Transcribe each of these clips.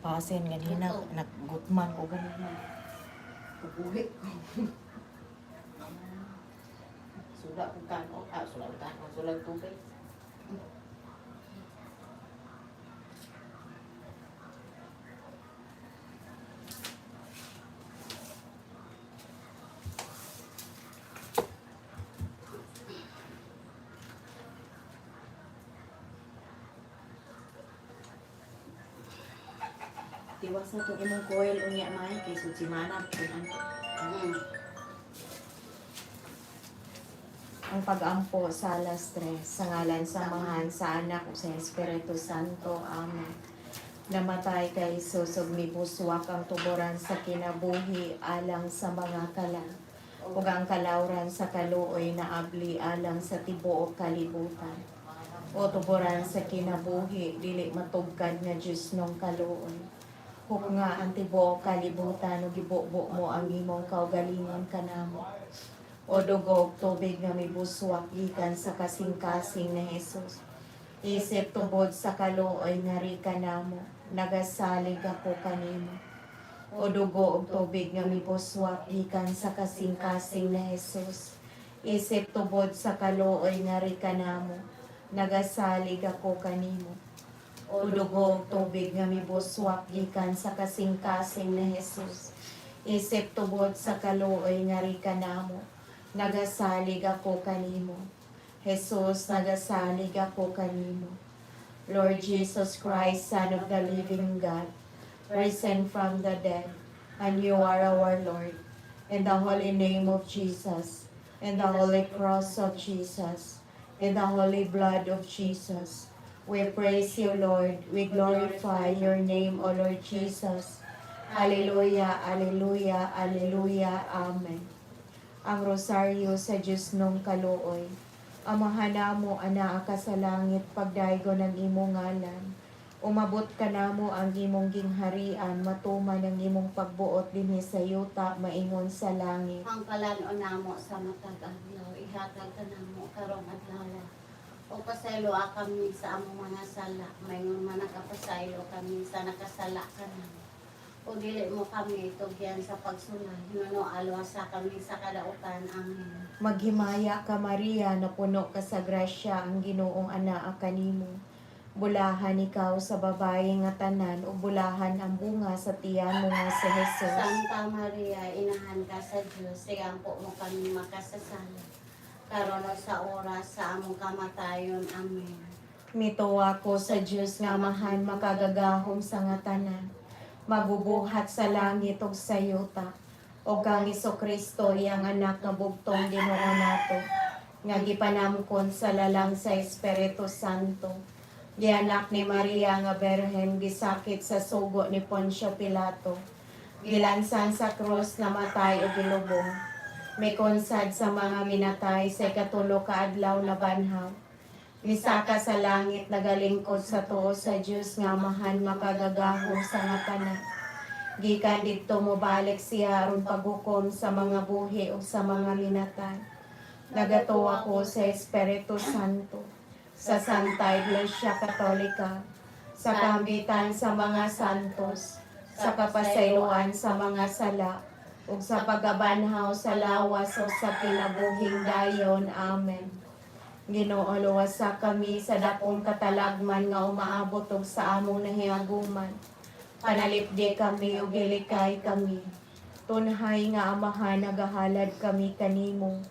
Basin ganina, naggutman ko ganina. Ubuhi ko. Sudah kong kano. Sudah kong kano. Sudah tubig. Tiwas na itong imong coil unya may kay sutsimana. Ang pag-ampo sa alas 3 sa ngalan sa Samahan sa Anak ug sa Espiritu Santo. Amen. Namatay kay Jesus ug mibuswak ang tuboran sa kinabuhi alang sa mga kalan. Ug ang kalawran sa kaluoy na abli alang sa tibuok kalibutan. O tuboran sa kinabuhi dili matugkad nga Dios nung kaluoy. Huk nga ang tibuok kalibutan ug gibubo mo ang imong kaugalingon kanamo. O dugog tubig nga mibuswak gikan sa kasing-kasing na Jesus. Isip tubod sa kaluoy nga rika namo, nagasalig ako kanimo. O dugo og tubig nga mibuswak gikan sa kasing-kasing na Jesus. Isip tubod sa kaluoy nga rika namo, nagasalig ako kanimo. O dugo og tubig nga mibuswak gikan sa kasing-kasing na Jesus. Isip tubod sa kaluoy nga rika namo, nagasalig ako kanimo. Jesus, nagasalig ako kanimo. Lord Jesus Christ, Son of the living God, risen from the dead, and you are our Lord. In the holy name of Jesus, in the holy cross of Jesus, in the holy blood of Jesus, we praise you, Lord. We glorify your name, O Lord Jesus. Hallelujah, hallelujah, hallelujah, amen. Ang rosaryo sa Diyos nung kaluoy. Amahan namo anaa ka sa langit, pagdaygo ng imong ngalan. Umabot ka namo ang imong gingharian, matuman ang imong pagbuot dinhi sa yuta, maingon sa langit. Ang kalano namo sa matag adlaw, ihatag ka namo karong adlaw. O pasaylo kami sa among mga sala, maingon man nakapasaylo kami sa nakasala ka namo. O dili mo kami tugyan sa pagsulay, nuno alwasa kami sa kadautan. Amen. Maghimaya ka Maria, napuno ka sa grasya, ang Ginoong anaa kanimo. Bulahan ikaw sa babae nga tanan, o bulahan ang bunga sa tiyan mo nga si Jesus. Santa Maria, inahan ka sa Diyos, sigampo mo kami makasasala. Karon sa oras sa among kamatayon. Amen. Mituwa ko sa Diyos nga amahan, makagagahom sa nga tanan. Mabubuhat sa langit ug sa yuta. O kang Kristo iyang anak nga bugtong Ginoo nato, nga gipanamkon sa lalang sa Espiritu Santo. Gianak ni Maria nga berhen, gisakit sa sugo ni Poncio Pilato. Gilansan sa krus, namatay ug gilubong. Mikonsad sa mga minatay sa ikatulo ka adlaw na banhaw. Nisaka sa langit, nagalingkod sa tuo sa Diyos nga amahan, makagagahom sa nga tanan. Gikan didto mo balik siya aron paghukom sa mga buhi o sa mga minatay. Nagatuwa ko sa Espiritu Santo, sa Santa Iglesia Katolika, sa kambitan sa mga santos, sa kapasayloan sa mga sala, ug sa pagabanhaw sa lawas o sa kinabuhing dayon. Amen. Ginoo, luwasa kami sa dakong katalagman nga umaabot og sa among nahiaguman. Panalipdi kami ug gilikay kami. Tunhay nga amahan, nagahalad kami kanimo.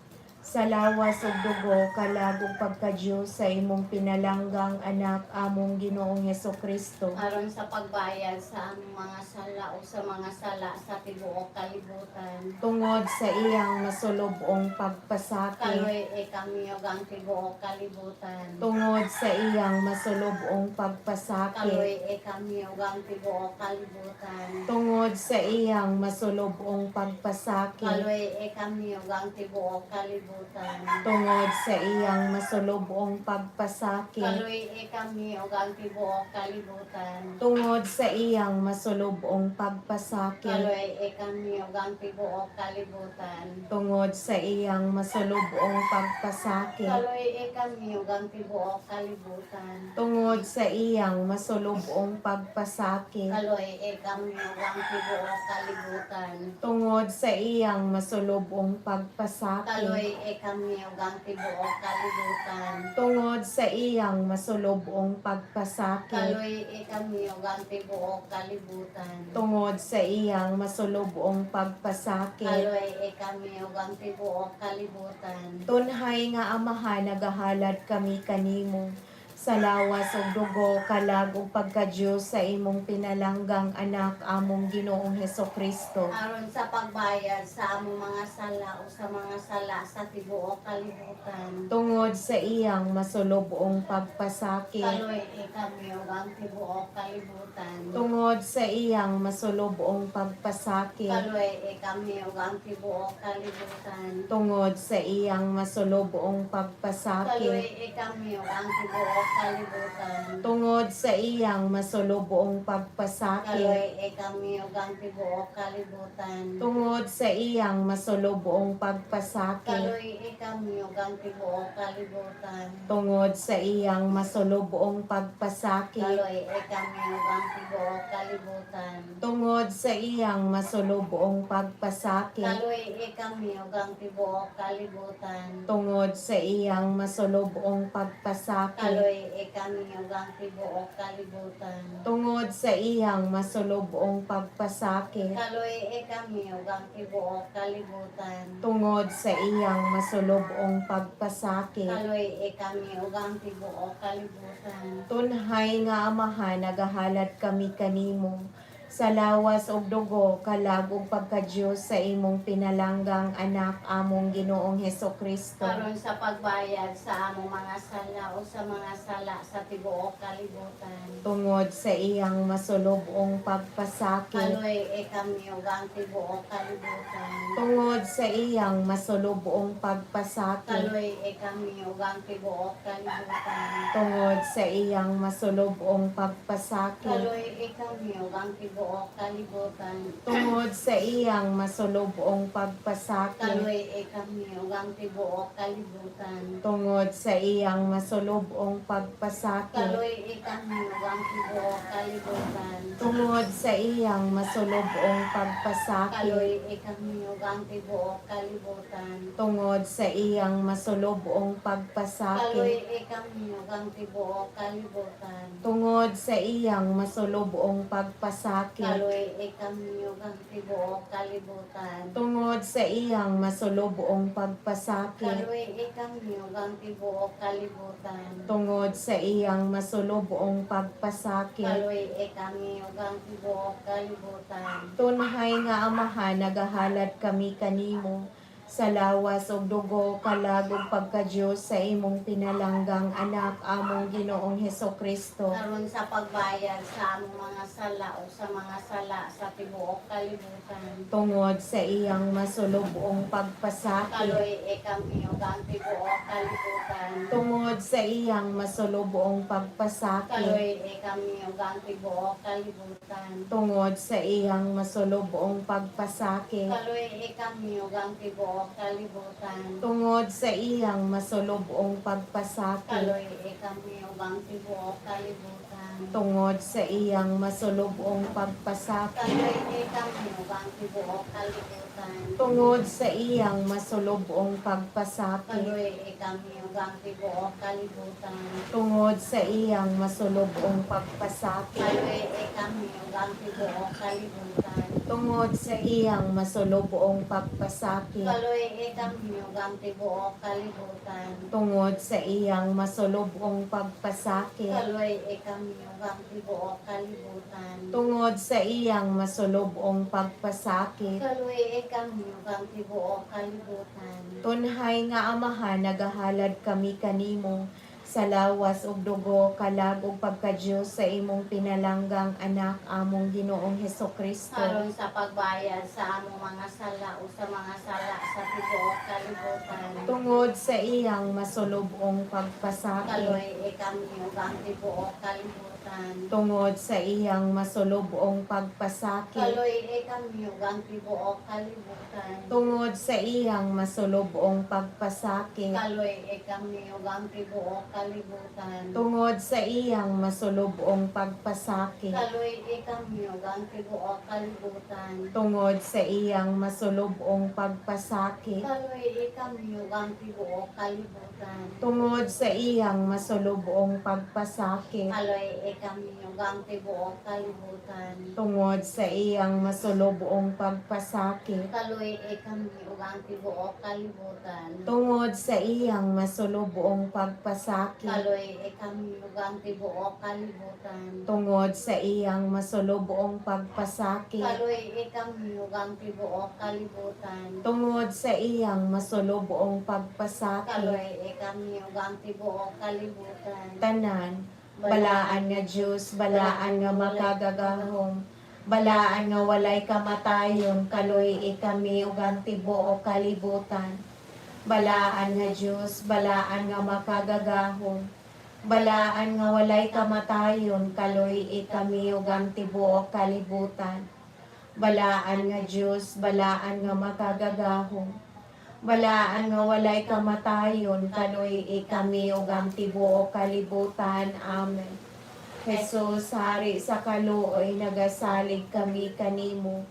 Sa lawas ug dugo, kalagog pagka-Diyos sa imong pinalanggang anak, among Ginoong Hesukristo. Aron sa pagbayad sa among mga sala o sa mga sala sa tibuok kalibutan. Tungod sa iyang masulubong pagpasakit. Kaloy kami ug ang tibuok kalibutan. Tungod sa iyang masulubong pagpasakit. Kaloy kami ug ang tibuok kalibutan. Tungod sa iyang masulubong pagpasakit. Kaloy kami ug ang tibuok kalibutan. kalibutan. Tungod sa iyang masulubong pagpasakit, Kaloy kami o ang tibuok kalibutan. tungod sa iyang masulubong pagpasakit, Kaloy kami o ang tibuok kalibutan. tungod sa iyang masulubong pagpasakit, Kaloy kami o ang tibuok kalibutan. tungod sa iyang masulubong pagpasakit, Kaloy kami o ang tibuok kalibutan. tungod sa iyang masulubong pagpasakit, Kaloy kami o ang tibuok kalibutan. tungod sa iyang masulubong pagpasakit, Kaloy kami o ang tibuok kalibutan. tungod sa iyang masulubong pagpasakit, Kaloy kami o ang tibuok kalibutan. tunhay nga Amahan nagahalad kami kanimo sa lawas ug dugo kalag ug pagkadiyos sa imong pinalanggang anak among Ginoong Hesukristo. Aron sa pagbayad sa among mga sala o sa mga sala sa tibuok kalibutan. Tungod sa iyang masulubong pagpasakit, Kaloy kami o ang tibuok kalibutan. tungod sa iyang masulubong pagpasakit, Kaloy kami o ang tibuok kalibutan. tungod sa iyang masulubong pagpasakit, Kaloy kami o ang tibuok kalibutan. tungod sa iyang masulubong pagpasakit, Kaloy kami o ang tibuok kalibutan. tungod sa iyang masulubong pagpasakit, Kaloy kami o ang tibuok kalibutan. tungod sa iyang masulubong pagpasakit, Kaloy kami o ang tibuok kalibutan. tungod sa iyang masulubong pagpasakit, Kaloy kami o ang tibuok kalibutan. tungod sa iyang masulubong pagpasakit, Kaloy kami o ang tibuok kalibutan. tungod sa iyang masulubong pagpasakit, Kaloy kami o ang tibuok kalibutan. tungod sa iyang masulubong pagpasakit, Kaloy kami o ang tibuok kalibutan. tunhay nga Amahan nagahalad kami kanimo sa lawas ug dugo kalag ug pagkadiyos sa imong pinalanggang anak among Ginoong Hesukristo. Aron sa pagbayad sa among mga sala o sa mga sala sa tibuok kalibutan. Tungod sa iyang masulubong pagpasakit, Kaloy kami o ang tibuok kalibutan. tungod sa iyang masulubong pagpasakit, Kaloy kami o ang tibuok kalibutan. tungod sa iyang masulubong pagpasakit, Kaloy kami o ang tibuok kalibutan. tungod sa iyang masulubong pagpasakit, Kaloy kami o ang tibuok kalibutan. tungod sa iyang masulubong pagpasakit, Kaloy kami o ang tibuok kalibutan. tungod sa iyang masulubong pagpasakit, Kaloy kami o ang tibuok kalibutan. tungod sa iyang masulubong pagpasakit, Kaloy kami o ang tibuok kalibutan. tungod sa iyang masulubong pagpasakit, Kaloy kami o ang tibuok kalibutan. tungod sa iyang masulubong pagpasakit, Kaloy kami o ang tibuok kalibutan. tungod sa iyang masulubong pagpasakit, Kaloy kami o ang tibuok kalibutan. tunhay nga Amahan nagahalad kami kanimo sa lawas ug dugo kalag ug pagkadiyos sa imong pinalanggang anak among Ginoong Hesukristo. Aron sa pagbayad sa among mga sala o sa mga sala sa tibuok kalibutan. Tungod sa iyang masulubong pagpasakit, Kaloy kami o ang tibuok kalibutan. tungod sa iyang masulubong pagpasakit, Kaloy kami o ang tibuok kalibutan. tungod sa iyang masulubong pagpasakit, Kaloy kami o ang tibuok kalibutan. tungod sa iyang masulubong pagpasakit, Kaloy kami o ang tibuok kalibutan. tungod sa iyang masulubong pagpasakit, Kaloy kami o ang tibuok kalibutan. tungod sa iyang masulubong pagpasakit, Kaloy kami o ang tibuok kalibutan. tungod sa iyang masulubong pagpasakit, Kaloy kami o ang tibuok kalibutan. tungod sa iyang masulubong pagpasakit, Kaloy kami o ang tibuok kalibutan. tungod sa iyang masulubong pagpasakit, Kaloy kami o ang tibuok kalibutan. tungod sa iyang masulubong pagpasakit, Kaloy kami o ang tibuok kalibutan. tunhay nga Amahan nagahalad kami kanimo sa lawas ug dugo kalag ug pagka-Dios sa imong pinalanggang anak among Ginoong Hesukristo. Karon sa pagbayad sa among mga sala o sa mga sala sa tibuok kalibutan. Tungod sa iyang masulubong pagpasakit. Kaloy kami ug ang tibuok kalibutan. Tungod sa iyang masulubong pagpasakit. Kaloy kami ug ang tibuok kalibutan. Tungod sa iyang masulubong pagpasakit. Kaloy kami ug ang tibuok kalibutan. Tungod sa iyang masulubong pagpasakit. Kaloy kami ug ang tibuok kalibutan. Tungod sa iyang masulubong pagpasakit. Kaloy kami ug ang tibuok kalibutan. Tungod sa iyang masulubong pagpasakit. Kaloy kami ug ang tibuok kalibutan. Tungod sa iyang masulubong pagpasakit. Kaloy kami ug ang tibuok kalibutan. Tungod sa iyang masulubong pagpasakit. Kaloy kami ug ang tibuok kalibutan. Tungod sa iyang masulubong pagpasakit. Kaloy kami ug ang tibuok kalibutan. Tungod sa iyang masulubong pagpasakit. Kaloy kami ug ang tibuok kalibutan. Tanan, balaan nga Diyos, balaan nga makagagahom, balaan nga walay kamatayon, kaloy kami ug ang tibuok kalibutan. Balaan nga Diyos, balaan nga makagagahom, balaan nga walay kamatayon, kaloy kami ug ang tibuok kalibutan. Balaan nga Diyos, balaan nga makagagahom, balaan nga walay kamatayon, kaloy kami ug ang tibuok kalibutan. Amen. Jesus, Hari sa kaluoy, nagasalig kami kanimo.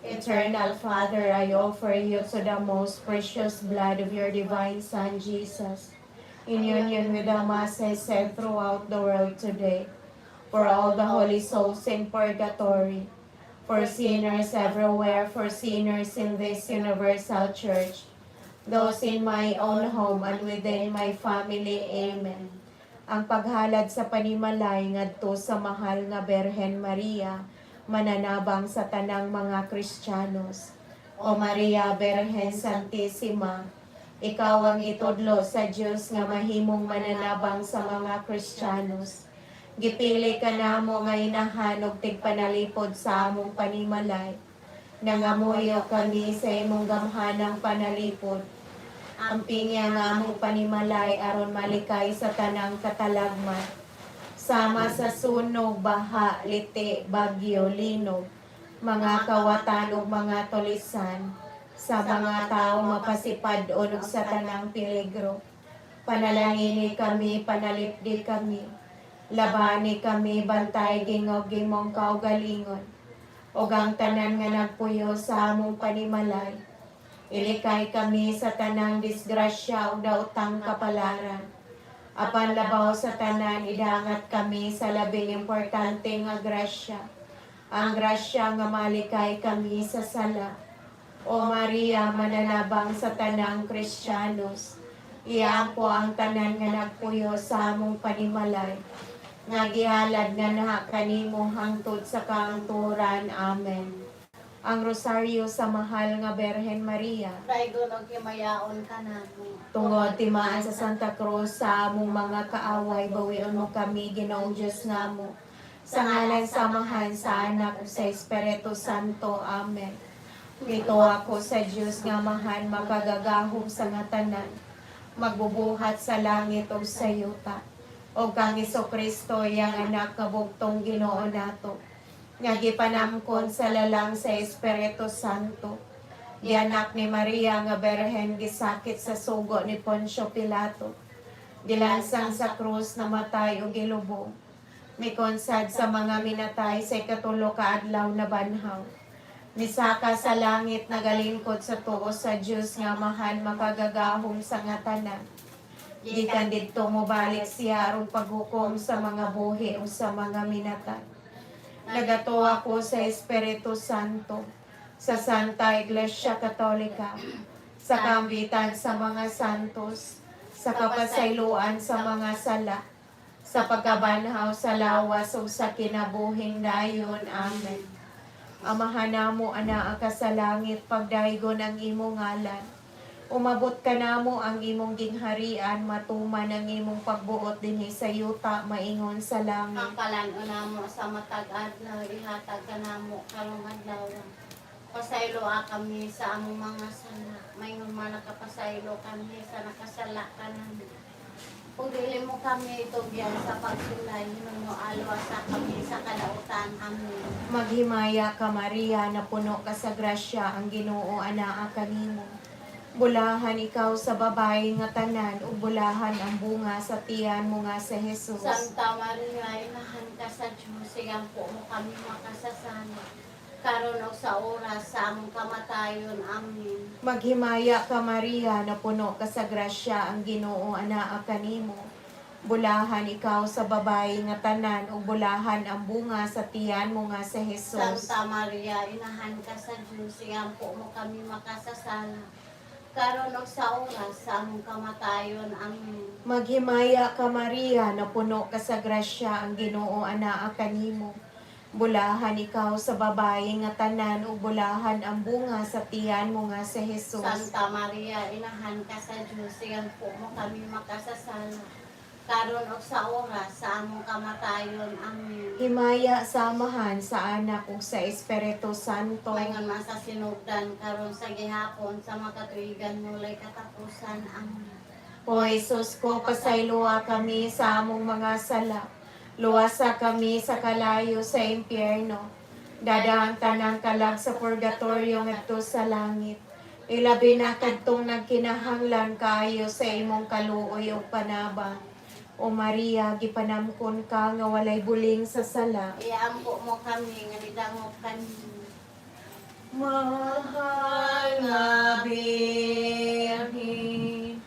Eternal Father, I offer you to the most precious blood of your divine Son, Jesus, in union with the masses said throughout the world today, for all the holy souls in purgatory, for sinners everywhere, for sinners in this universal church, those in my own home and within my family. Amen. Ang paghalad sa panimalay ngadto sa mahal nga Berhen Maria, mananabang sa tanang mga Kristiyanos. O Maria, Berhen Santissima, ikaw ang itudlo sa Dios nga mahimong mananabang sa mga Kristiyanos. Gipili ka namo nga inahanog tigpanalipod sa among panimalay. Nangamuyo kami sa imong gamhanang panalipod. Ampingya nga among panimalay aron malikay sa tanang katalagman. Sama sa sunog, baha, liti, bagyo, linog, mga kawatan ug mga tulisan, sa mga tao mapasipad ug sa tanang peligro. Panalangini kami, panalipdi kami, labani kami, bantay gingog gimong kaugalingon, ug ang tanan nga nagpuyo sa among panimalay. Ilikay kami sa tanang disgrasya ug daotang kapalaran. Apan labaw sa tanan, idangat kami sa labing importante nga grasya. Ang grasya nga malikay kami sa sala. O Maria, mananabang sa tanang Kristiyanos, iampo ang tanan nga nagpuyo sa among panimalay. Nga gihalad nga naha kanimo hangtod sa kaangturan. Amen. Ang rosaryo sa mahal nga Berhen Maria, Daigon og himayaon ka namo. tungod timaan sa Santa Cruz sa among mga kaaway, bawion mo kami, Ginoong Diyos namo. Sa ngalan samahan sa anak ug sa Espiritu Santo. Amen. Dito ako sa Diyos nga mahal, makagagahom sa nga tanan, magbubuhat sa langit ug sa yuta. O kang Hesukristo, yang anak nga bugtong Ginoo nato, nga gipanamkon sa lalang sa Espiritu Santo. Gianak ni Maria nga Berhen, gisakit sa sugo ni Poncio Pilato. Gilansang sa krus, namatay o gilubong. Mikonsad sa mga minatay sa ikatulo ka adlaw na banhaw. Misaka sa langit, nagalingkod sa tuo sa Dios nga mahal, makagagahom sa nga tanan. Gikan didto mobalik siya aron paghukom sa mga buhi o sa mga minatay. Nagatuwa ko sa Espiritu Santo, sa Santa Iglesia Katolika, sa kambitan sa mga santos, sa kapasayloan sa mga sala, sa pagkabanhaw sa lawas o sa kinabuhing dayon. Amen. Amahan namo ana ka sa langit, pagdaygon ang imo ngalan. Umabot ka namo ang imong gingharian, matuman ang imong pagbuot dinhi sa yuta, maingon sa langit. Ang kalan-una mo sa matag adlaw, ihatag ka namo karong adlaw. Pasaylo kami sa among mga sala. Mayroon man nakapasaylo kami sa nakasala ka namin. Kung dili mo kami itugyan sa pagsulay, mo alwa sa kami sa kadautan. Amen. Maghimaya ka Maria, na puno ka sa grasya, ang Ginoo anaa kanimo. Bulahan ikaw sa babae nga tanan, ug bulahan ang bunga sa tiyan mo nga sa Jesus. Santa Maria, inahan ka sa Diyos, sigang po mo kami makasasala. Karon og sa oras sa among kamatayon. Amen. Maghimaya ka Maria, na puno ka sa grasya, ang Ginoo anaa kanimo. Bulahan ikaw sa babae nga tanan, ug bulahan ang bunga sa tiyan mo nga sa Jesus. Santa Maria, inahan ka sa Diyos, sigang po mo kami makasasala. Karon og sa oras sa among kamatayon. Amen. Maghimaya ka Maria, na puno ka sa grasya, ang Ginoo anaa kanimo. Bulahan ikaw sa babae nga tanan, ug bulahan ang bunga sa tiyan mo nga sa Jesus. Santa Maria, inahan ka sa Diyos, sigang po mo kami makasasala. Karon og sa oras sa among kamatayon. Amen. Himaya samahan sa anak ug sa Espiritu Santo. Maingon man sa sinugdan karon sa gihapon sa makatuigan mulay katapusan. Amen. O Jesus ko, pasayloa kami sa among mga sala. Luwasa kami sa kalayo sa impyerno. Dadaan tanang kalag sa purgatorio ngadto sa langit. Ilabi na kadtong nagkinahanglan kaayo sa imong kaluoy ug panabang. O Maria, gipanamkon ka nga walay buling sa sala. Iampo mo kami nga nidangop kami. Mahal nga Birhen,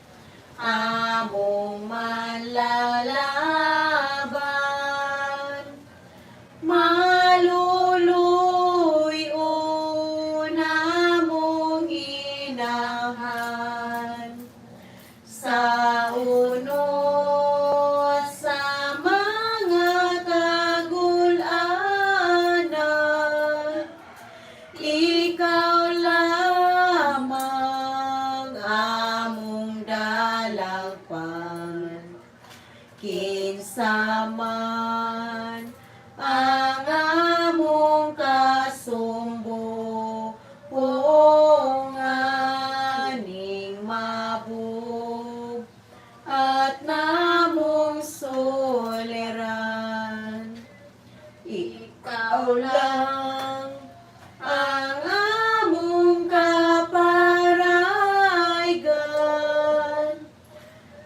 among manlalaban, maluluy-on among inahan, sa unos sa mga kagul-anan, ikaw lamang among dalagpan. Kinsa man ang among kasumbo, aning mabug at namong soleran. Ikaw lang ang among kaparaigan,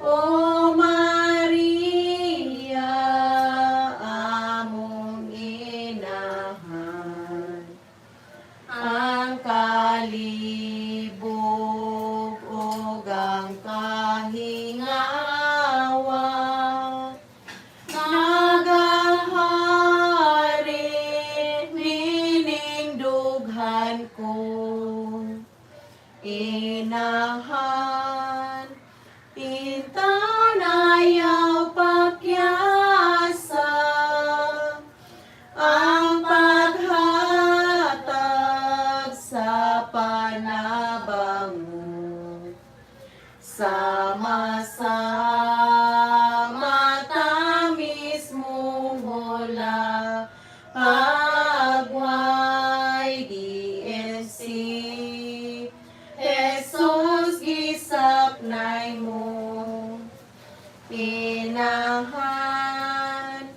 O Maria, among inahan. Ang kalibog ug ang kahingawa, nagahari nining dughan ko. Inahan, intaw na yaw pakyasa, ang paghatag sa panabang mo. Sama-sama tamis mo mula, agway DNC. Jesus, gisapnay mo. Inahan,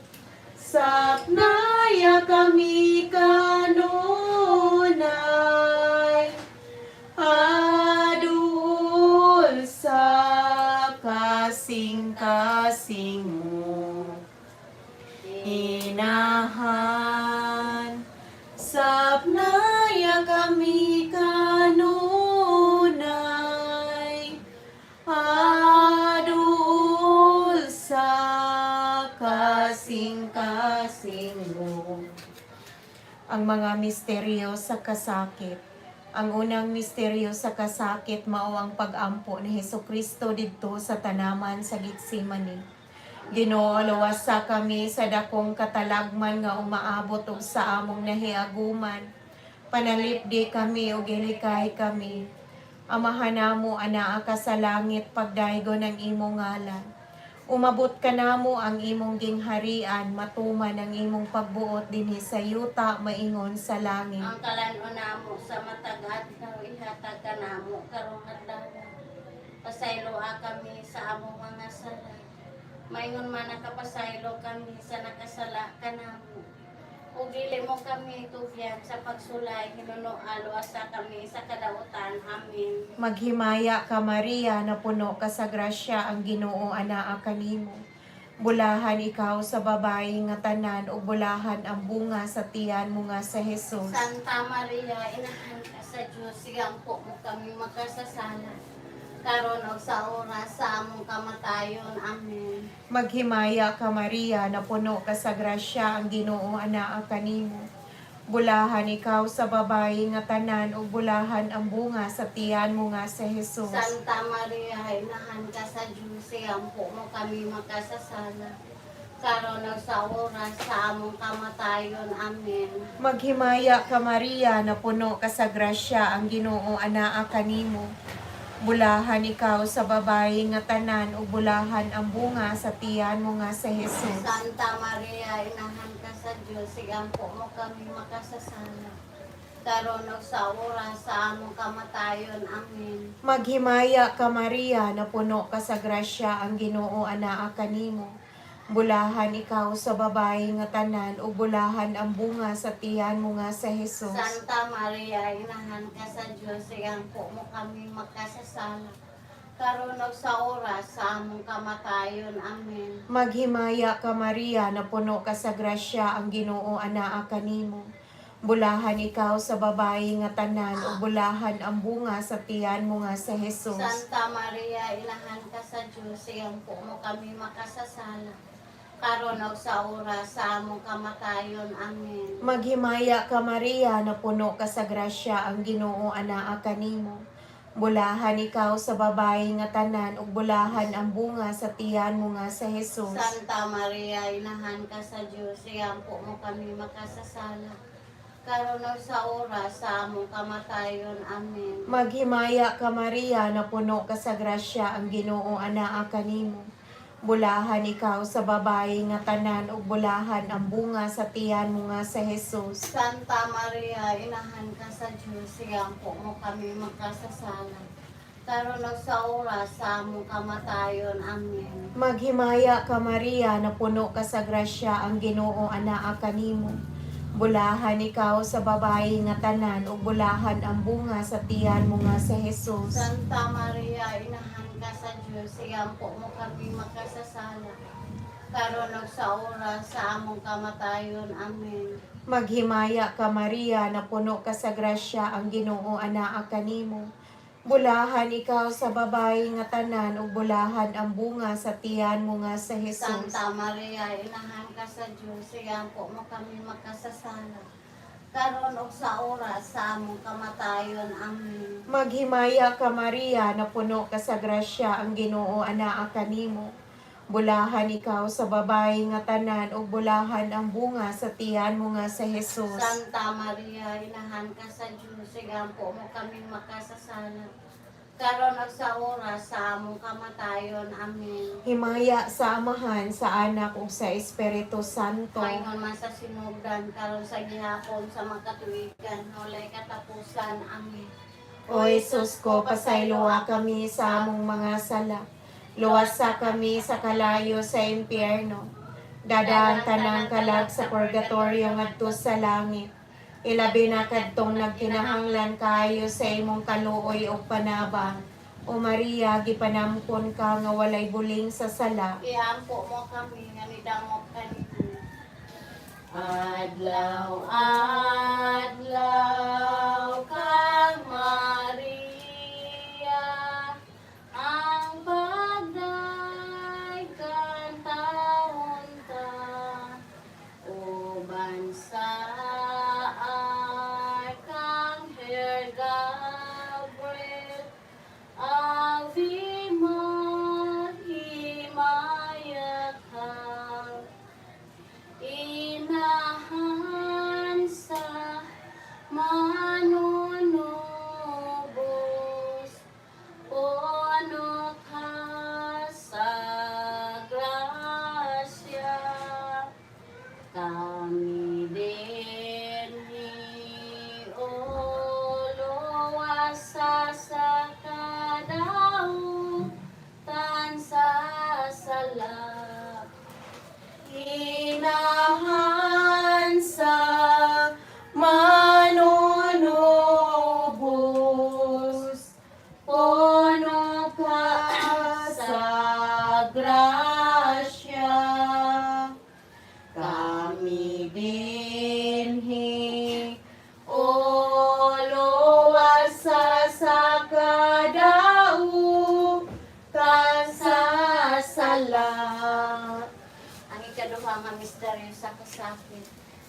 sapnaya kami kanunay, adul sa kasing-kasing mo. Inahan, sapnaya kami kanunay, adul sa kasing-kasing mo. Ang mga misteryo sa kasakit. Ang unang misteryo sa kasakit mao ang pag-ampo ni Hesukristo didto sa tanaman sa Getsemani. Ginoo, luwasa kami sa dakong katalagman nga umaabot og sa among nahiaguman. Panalipdi kami ug gilikay kami. Amahan namo anaa ka sa langit, pagdaygo ng imong ngalan. Umabot ka namo ang imong gingharian, matuman ang imong pagbuot dinhi sa yuta, maingon sa langit. Ang kalan-o namo sa matag adlaw ihatag ka namo karong adlaw. Pasaylo kami sa among mga sala. Maingon man nakapasaylo kami sa nakasala ka namo. Ug dili mo kami tugyan sa pagsulay, hinuno asa kami sa kadautan. Amen. Maghimaya ka Maria, na puno ka sa grasya, ang Ginoo anaa kanimo. Bulahan ikaw sa babae nga tanan, ug bulahan ang bunga sa tiyan mo nga sa Hesus. Santa Maria, inahan ka sa Dios, sigampo mo kami makasasala. Karon og sa oras sa among kamatayon. Amen. Maghimaya ka Maria, na puno ka sa grasya, ang Ginoo anaa kanimo. Bulahan ikaw sa babae nga tanan, ug bulahan ang bunga sa tiyan mo nga sa Hesus. Santa Maria, inahan ka sa Dios, sigampo mo kami makasasala. Karon og sa oras sa among kamatayon. Amen. Maghimaya ka Maria, na puno ka sa grasya, ang Ginoo anaa kanimo. Bulahan ikaw sa babae nga tanan, ug bulahan ang bunga sa tiyan mo nga sa Hesus. Santa Maria, inahan ka sa Dios, sigampo mo kami makasasala. Karon og sa oras sa among kamatayon. Amen. Maghimaya ka Maria, na puno ka sa grasya, ang Ginoo anaa kanimo. Bulahan ikaw sa babae nga tanan, ug bulahan ang bunga sa tiyan mo nga sa Hesus. Santa Maria, inahan ka sa Dios, sigampo mo kami makasasala. Karon og sa oras sa among kamatayon. Amen. Maghimaya ka Maria, na puno ka sa grasya, ang Ginoo anaa kanimo. Bulahan ikaw sa babae nga tanan, ug bulahan ang bunga sa tiyan mo nga sa Hesus. Santa Maria, inahan ka sa Dios, sigampo mo kami makasasala. Karon og sa oras sa among kamatayon. Amen. Maghimaya ka Maria, na puno ka sa grasya, ang Ginoo anaa kanimo. Bulahan ikaw sa babae nga tanan, ug bulahan ang bunga sa tiyan mo nga sa Hesus. Santa Maria, inahan ka sa Dios, sigampo mo kami makasasala. Karon og sa oras sa among kamatayon. Amen. Maghimaya ka Maria, na puno ka sa grasya, ang Ginoo anaa kanimo. Bulahan ikaw sa babae nga tanan, ug bulahan ang bunga sa tiyan mo nga sa Hesus. Santa Maria, inahan ka sa Dios, sigampo mo kami makasasala. Karon og sa oras sa among kamatayon. Amen. Maghimaya ka Maria, na puno ka sa grasya, ang Ginoo anaa kanimo. Bulahan ikaw sa babae nga tanan, ug bulahan ang bunga sa tiyan mo nga sa Hesus. Santa Maria, inahan ka sa Dios, sigampo mo kami makasasala. Karon og sa oras sa among kamatayon. Amen. Maghimaya ka Maria, na puno ka sa grasya, ang Ginoo anaa kanimo. Bulahan ikaw sa babae nga tanan, ug bulahan ang bunga sa tiyan mo nga sa Hesus. Santa Maria, inahan ka sa Dios, sigampo mo kami makasasala. Karon og sa oras sa among kamatayon. Amen. Maghimaya ka Maria, na puno ka sa grasya, ang Ginoo anaa kanimo. Bulahan ikaw sa babae nga tanan, ug bulahan ang bunga sa tiyan mo nga sa Hesus. Santa Maria, inahan ka sa Dios, sigampo mo kami makasasala. Karon og sa oras sa among kamatayon. Amen. Himaya sa Amahan, sa Anak, ug sa Espiritu Santo. Maingon man sa sinugdan, karon sa gihapon, sa makatuigan, walay katapusan. Amen. O Jesus ko, pasayloa kami sa among mga sala. Luwasa kami sa kalayo sa impyerno. Dadaan tanang kalag sa purgatorio ngadto sa langit. Ilabi na kadtong nagkinahanglan kayo sa imong kaluoy o panabang. O Maria, gipanamkon ka nga walay buling sa sala. Iampo mo kami nga nidangop kanimo. Adlaw, adlaw kang Maria, ang bagay kantahon ta, uban sa Arkanghel Gabriel, Ave Maria, himayat ka. Inahan sa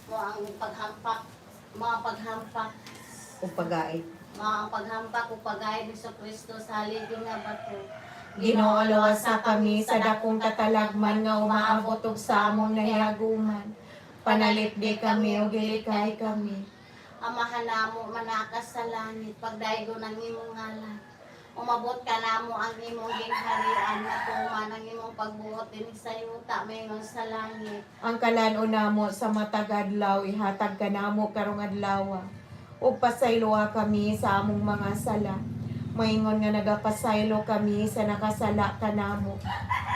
mo ang paghampak, mga paghampak, ug pagait. mga paghampak o pagayad ni Kristo sa haligi nga bato. Ginoo, luwasa kami sa dakong katalagman nga umaabot og sa among nahiaguman. Panalitdi kami ug gilikay kami. Amahan namo manakas sa langit, pagdaygo ng imong ngalan. Umabot ka namo ang imong ginharian, na tuman ang imong pagbuot din sa yuta mayon sa langit. Ang kalan-on namo sa matag adlaw ihatag kanamo karong adlaw. Ug pasayloa kami sa among mga sala. Maingon nga nagapasaylo kami sa nakasala kanamo.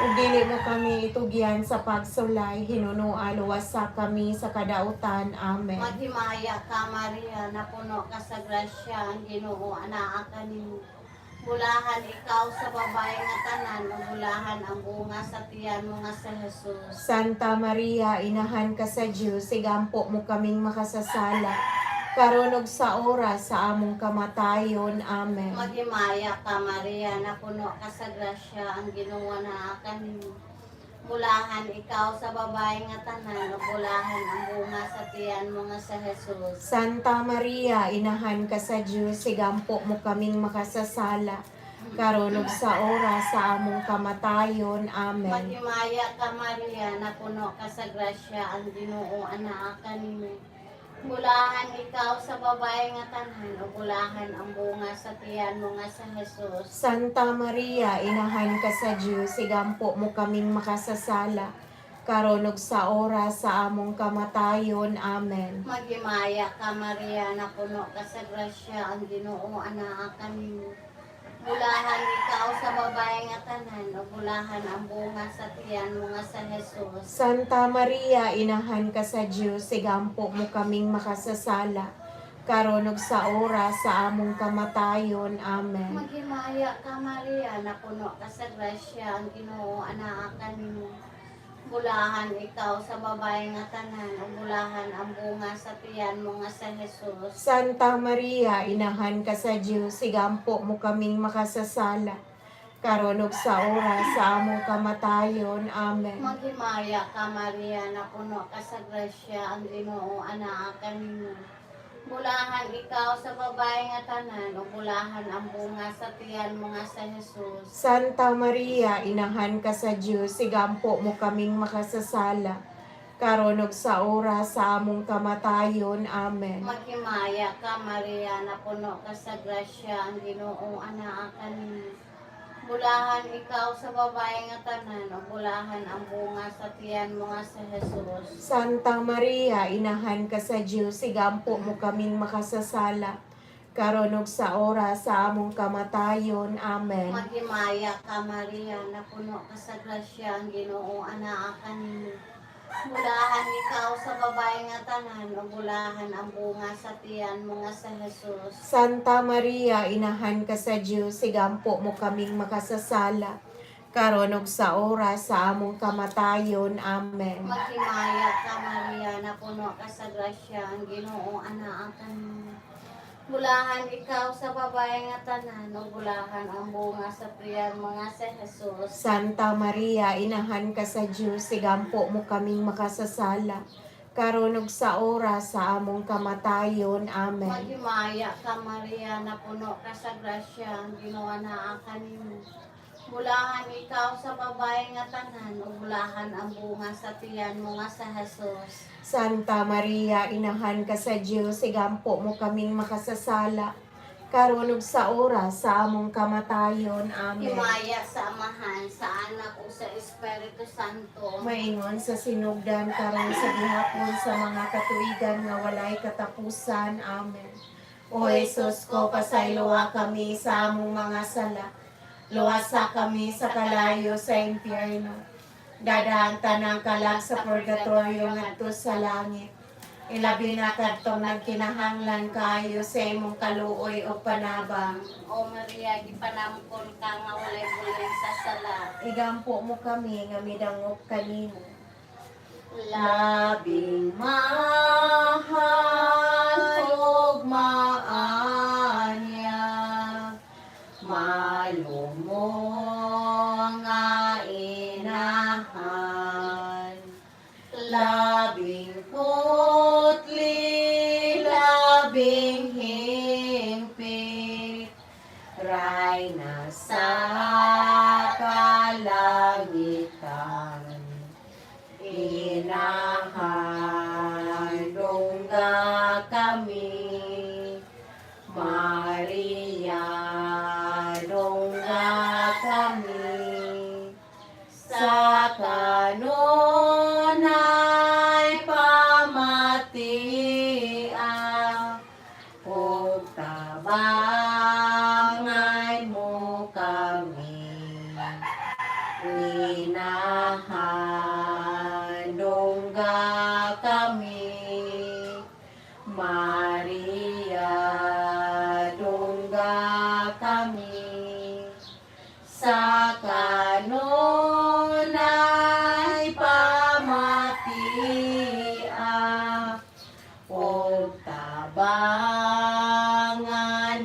Ug dili mo kami itugyan sa pagsulay, hinunua luwasa kami sa kadautan. Amen. Maghimaya ka Maria, na puno ka sa grasya, ang Ginoo anaa ka nimo. Bulahan ikaw sa babae nga tanan, ug bulahan ang bunga sa tiyan mo nga sa Jesus. Santa Maria, inahan ka sa Diyos, sigampo mo kaming makasasala. Karon ug sa oras sa among kamatayon. Amen. Maghimaya ka Maria, na puno ka sa grasya, ang Ginoo anaa ka nimo. Bulahan ikaw sa babae nga tanan, ug bulahan ang bunga sa tiyan mo nga sa Jesus. Santa Maria, inahan ka sa Diyos, sigampo mo kaming makasasala. Karon ug sa oras sa among kamatayon. Amen. Maghimaya ka Maria, na puno ka sa grasya, ang Ginoo anaa ka nimo. Bulahan ikaw sa babae nga tanan, o bulahan ang bunga sa tiyan mo nga sa Jesus. Santa Maria, inahan ka sa Diyos, sigampo mo kaming makasasala. Karon ug sa oras sa among kamatayon. Amen. Maghimaya ka Maria, na puno ka sa grasya, ang Ginoo anaa ka nimo. Bulahan ikaw sa babae nga tanan, o bulahan ang bunga sa tiyan mo nga sa Jesus. Santa Maria, inahan ka sa Diyos, sigampo mo kaming makasasala. Karon ug sa oras sa among kamatayon. Amen. Maghimaya ka Maria, na puno ka sa grasya, ang Ginoo anaa ka nimo. Bulahan ikaw sa babae nga tanan, o bulahan ang bunga sa tiyan mo nga sa Jesus. Santa Maria, inahan ka sa Diyos, sigampo mo kaming makasasala. Karon ug sa oras sa among kamatayon. Amen. Maghimaya ka Maria, na puno ka sa grasya, ang Ginoo anaa ka nimo. Bulahan ikaw sa babae nga tanan, o bulahan ang bunga sa tiyan mo nga sa Jesus. Santa Maria, inahan ka sa Diyos, sigampo mo kaming makasasala. Karon ug sa oras sa among kamatayon. Amen. Maghimaya ka Maria, na puno ka sa grasya, ang Ginoo anaa ka nimo. Bulahan ikaw sa babae nga tanan, o bulahan ang bunga sa tiyan mo nga sa Jesus. Santa Maria, inahan ka sa Diyos, sigampo mo kaming makasasala. Karon ug sa oras sa among kamatayon. Amen. Maghimaya ka Maria, na puno ka sa grasya, ang Ginoo anaa ka nimo. Bulahan ikaw sa babae nga tanan, o bulahan ang bunga sa tiyan mo nga sa Jesus. Santa Maria, inahan ka sa Diyos, sigampo mo kaming makasasala. Karon ug sa oras sa among kamatayon. Amen. Maghimaya ka Maria, na puno ka sa grasya, ang Ginoo anaa ka nimo. Bulahan ikaw sa babae nga tanan, o bulahan ang bunga sa tiyan mo nga sa Jesus. Santa Maria, inahan ka sa Diyos, sigampo mo kaming makasasala. Karon ug sa oras sa among kamatayon. Amen. Maghimaya ka Maria, na puno ka sa grasya, ang Ginoo anaa ka nimo. Bulahan ikaw sa babae nga tanan, o bulahan ang bunga sa tiyan mo nga sa Jesus. Santa Maria, inahan ka sa Diyos, sigampo mo kaming makasasala. Karon ug sa oras sa among kamatayon. Amen. Himaya sa Amahan, sa Anak, o sa Espiritu Santo. Maingon sa sinugdan karon sa gihapon sa mga katuigan nga walay katapusan. Amen. O Jesus ko, pasayloa kami sa among mga sala. Luwasa kami sa kalayo sa impyerno. Dadaan tanang kalag sa purgatorio ngadto sa langit. Ilabi na kadtong nagkinahanglan kayo sa imong kaluoy o panabang. O Maria, gipanamkon ka nga walay bulig sa sala. Igampo mo kami nga midangop kanimo. Labing Mahal ug maanyag, malumong nga inahan, labing labing hingpit, Rayna sa kalangitan. Inahandong kami, Maria, dongga kami, sa kanunay pamatian, ug tabangan mo kami. Inahandongga kami, Maria, dongga kami, sa kanunay pamatian, ug tabangan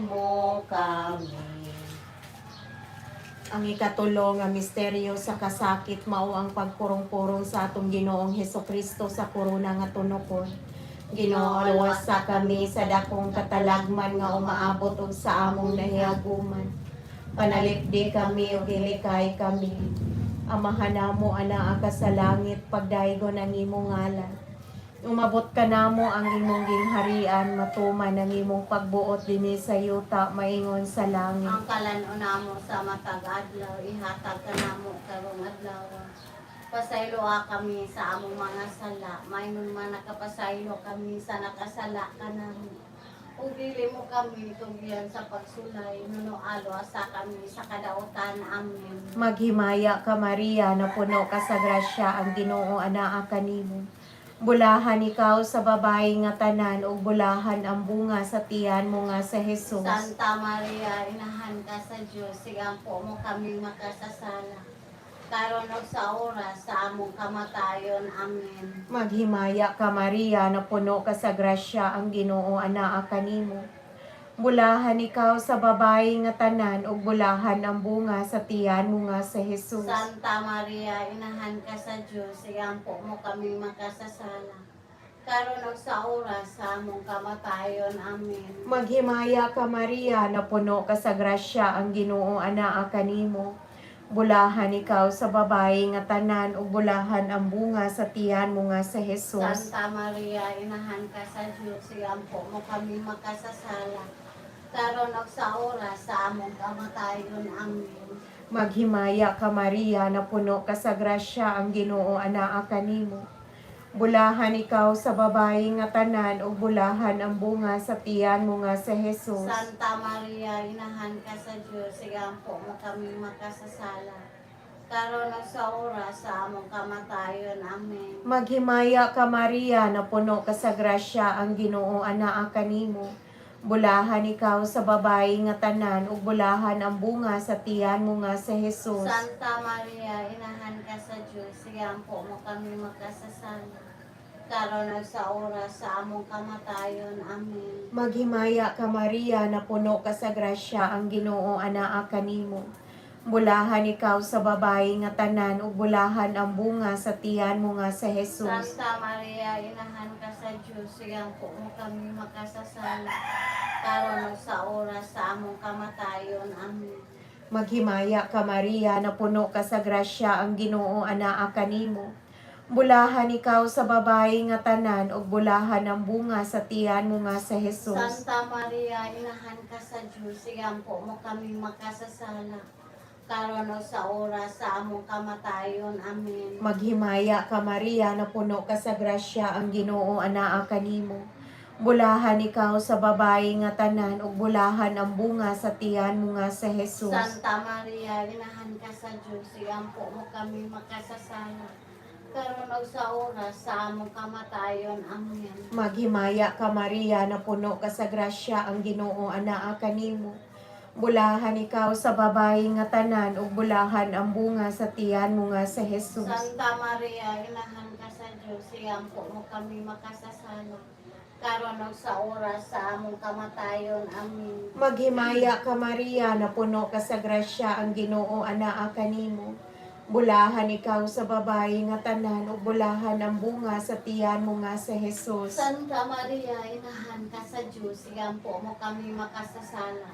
mo kami. Ang ikatulo nga misteryo sa kasakit mao ang pagpurong-purong sa atong Ginoong Hesukristo sa korona nga tunokon. Ginoo, luwasa kami sa dakong katalagman nga umaabot og sa among nahiaguman. Panalipdi kami ug ilikay kami. Amahan namo anaa ka sa langit, pagdaygon ang imong ngalan. Umabot ka namo ang imong gingharian, matuman ang imong pagbuot dinhi sa yuta, maingon sa langit. Ang kalan-o namo sa matag adlaw, ihatag ka namo karong adlaw. Pasaylo kami sa among mga sala, maynon man nakapasaylo kami sa nakasala ka namo. Ug dili mo kami tugyan sa pagsulay, nunualo sa kami sa kadautan. Amen. Maghimaya ka Maria, na puno ka sa grasya, ang Ginoo anaa kanimo. Bulahan ikaw sa babae nga tanan, ug bulahan ang bunga sa tiyan mo nga sa Hesus. Santa Maria, inahan ka sa Dios, sigampo mo kami makasasala. Karon ug sa oras sa among kamatayon. Amen. Maghimaya ka Maria, na puno ka sa grasya, ang Ginoo anaa kanimo. Bulahan ikaw sa babae nga tanan, ug bulahan ang bunga sa tiyan mo nga sa Hesus. Santa Maria, inahan ka sa Dios, sigampo mo kami makasasala. Karon ug sa oras sa among kamatayon. Amen. Maghimaya ka Maria, na puno ka sa grasya, ang Ginoo anaa kanimo. Bulahan ikaw sa babae nga tanan, ug bulahan ang bunga sa tiyan mo nga sa Hesus. Santa Maria, inahan ka sa Dios, sigampo mo kami makasasala. Karon ug sa oras sa among kamatayon. Amen. Maghimaya ka Maria, na puno ka sa grasya, ang Ginoo anaa kanimo. Bulahan ikaw sa babae nga tanan, ug bulahan ang bunga sa tiyan mo nga sa Hesus. Santa Maria, inahan ka sa Dios, sigampo mo kami makasasala. Karon ug sa oras sa among kamatayon. Amen. Maghimaya ka Maria, na puno ka sa grasya, ang Ginoo anaa kanimo. Bulahan ikaw sa babae nga tanan, ug bulahan ang bunga sa tiyan mo nga sa Hesus. Santa Maria, inahan ka sa Dios, sigampo mo kami makasasala. Karon ug sa oras sa among kamatayon. Amen. Maghimaya ka Maria, na puno ka sa grasya, ang Ginoo anaa kanimo. Bulahan ikaw sa babae nga tanan, ug bulahan ang bunga sa tiyan mo nga sa Hesus. Santa Maria, inahan ka sa Dios, sigampo mo kami makasasala. Karon ug sa oras sa among kamatayon. Amen. Maghimaya ka Maria, na puno ka sa grasya, ang Ginoo anaa kanimo. Bulahan ikaw sa babae nga tanan, ug bulahan ang bunga sa tiyan mo nga sa Hesus. Santa Maria, inahan ka sa Dios, sigampo mo kami makasasala. Karon ug sa oras sa among kamatayon. Amen. Maghimaya ka Maria, na puno ka sa grasya, ang Ginoo anaa kanimo. Bulahan ikaw sa babae nga tanan, ug bulahan ang bunga sa tiyan mo nga sa Hesus. Santa Maria, inahan ka sa Dios, sigampo mo kami makasasala. Karon ug sa oras sa among kamatayon. Amen. Maghimaya ka Maria, na puno ka sa grasya, ang Ginoo anaa kanimo. Bulahan ikaw sa babae nga tanan, ug bulahan ang bunga sa tiyan mo nga sa Hesus. Santa Maria, inahan ka sa Dios, sigampo mo kami makasasala. Karon ug sa oras sa among kamatayon. Amen. Maghimaya ka Maria, na puno ka sa grasya, ang Ginoo anaa kanimo. Bulahan ikaw sa babae nga tanan, ug bulahan ang bunga sa tiyan mo nga sa Jesus. Santa Maria, inahan ka sa Diyos, igampo mo kami makasasala.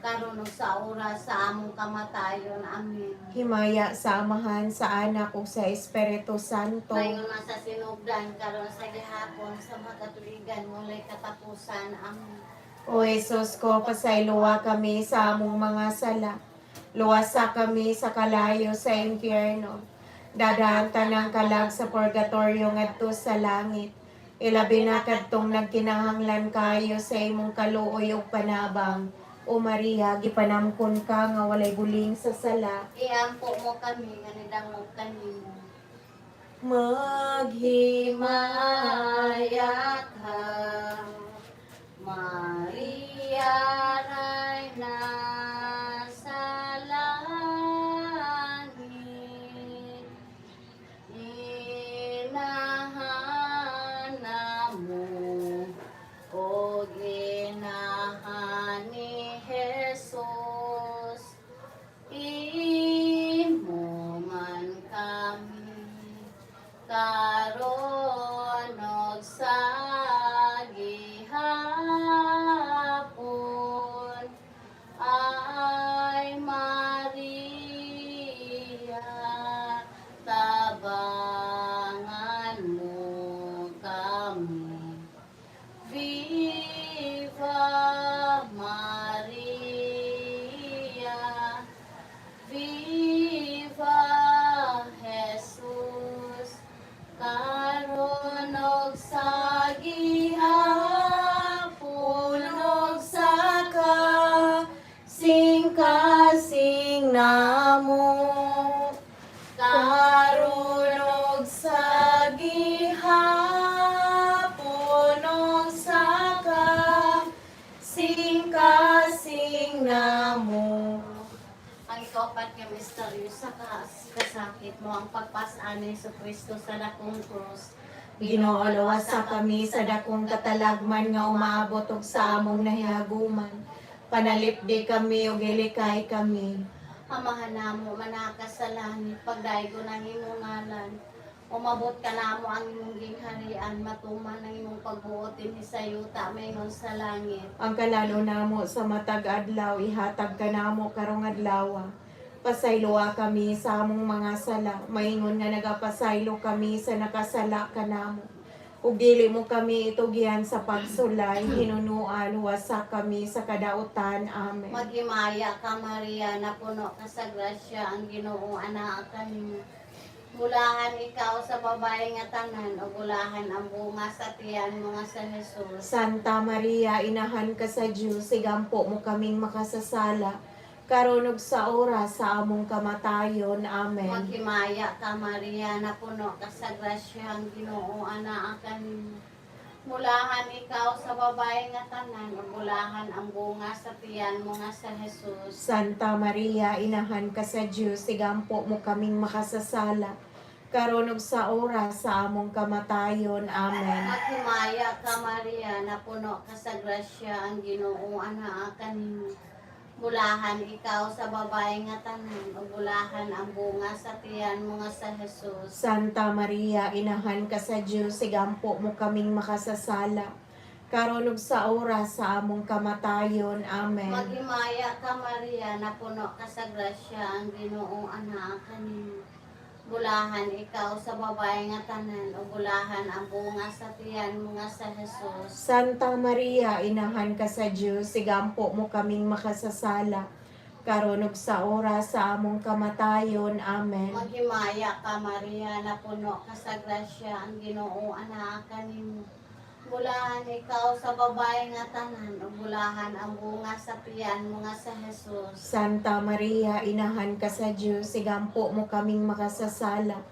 Karon ug sa oras sa among kamatayon. Amen. Himaya sa Amahan, sa Anak, ug sa Espiritu Santo. Mayon na sa sinugdan, karon sa gihapon, sa magkatuligan, mulay katapusan. Amen. O Jesus ko, pasayloa kami sa among mga sala. Luwasa kami sa kalayo sa impyerno. Dadaan tanang kalag sa purgatorio ngadto sa langit. Ilabi na kadtong nagkinahanglan kayo sa imong kaluoy ug panabang. O Maria, gipanamkon ka nga walay buling sa sala. Iampo mo kami, nga nidangog kanimo. Maghimaya ka, Maria, Reyna sa langit. Inahanap mo, o ginahan ni Jesus. Imo man kami karon og sa gihapon. Ay Maria, tabangan mo kami. Viva Maria, Viva Jesus, karon og sa gihapon og sa kasing-kasing namo. Karon og sa gihapon og sa kasing-kasing namo. Ang ikapat nga misteryo sa kasakit mo, ang pagpasaan ni Jesucristo sa dakong krus. Ginoo, luwasa kami sa dakong katalagman nga umaabot og sa among nahiaguman. Panalipdi kami ug ilikay kami. Amahan namo manakas sa langit, pagdaygo ng imong ngalan. Umabot ka namo ang imong gingharian, matuman ang imong pagbuot dinhi sa yuta maynon sa langit. Ang kalalo namo sa matag adlaw, ihatag ka namo karong adlaw. Pasayloa kami sa among mga sala, maingon nga nagapasaylo kami sa nakasala ka namo. Ug dili mo kami itugihan sa pagsulay, hinunuan huwasa kami sa kadautan. Amen. Maghimaya ka Maria, napuno ka sa grasya, ang Ginoo anaa kanimo. Bulahan ikaw sa babae nga tanan, o bulahan ang bunga sa tiyan mo nga sa Jesus. Santa Maria, inahan ka sa Diyos, igampo mo kaming makasasala, karon ug sa oras sa among kamatayon. Amen. Maghimaya ka Maria, napuno ka sa grasya, ang Ginoo anaa kanimo. Bulahan ikaw sa babae nga tanan, o bulahan ang bunga sa tiyan mo nga sa Jesus. Santa Maria, inahan ka sa Diyos, igampo mo kaming makasasala, karon ug sa oras sa among kamatayon. Amen. Maghimaya ka Maria, napuno ka sa grasya, ang Ginoo anaa kanimo. Bulahan ikaw sa babae nga tanan, o bulahan ang bunga sa tiyan mo nga sa Jesus. Santa Maria, inahan ka sa Diyos, igampo mo kaming makasasala, karon ug sa oras sa among kamatayon. Amen. Maghimaya ka Maria, napuno ka sa grasya, ang Ginoo anaa kanimo. Bulahan ikaw sa babae nga tanan, o bulahan ang bunga sa tiyan mo nga sa Jesus. Santa Maria, inahan ka sa Diyos, igampo mo kaming makasasala, karon ug sa oras sa among kamatayon. Amen. Maghimaya ka Maria, napuno ka sa grasya, ang Ginoo anaa kanimo. Bulahan ikaw sa babae nga tanan, o bulahan ang bunga sa tiyan mo nga sa Jesus. Santa Maria, inahan ka sa Diyos, igampo mo kaming makasasala,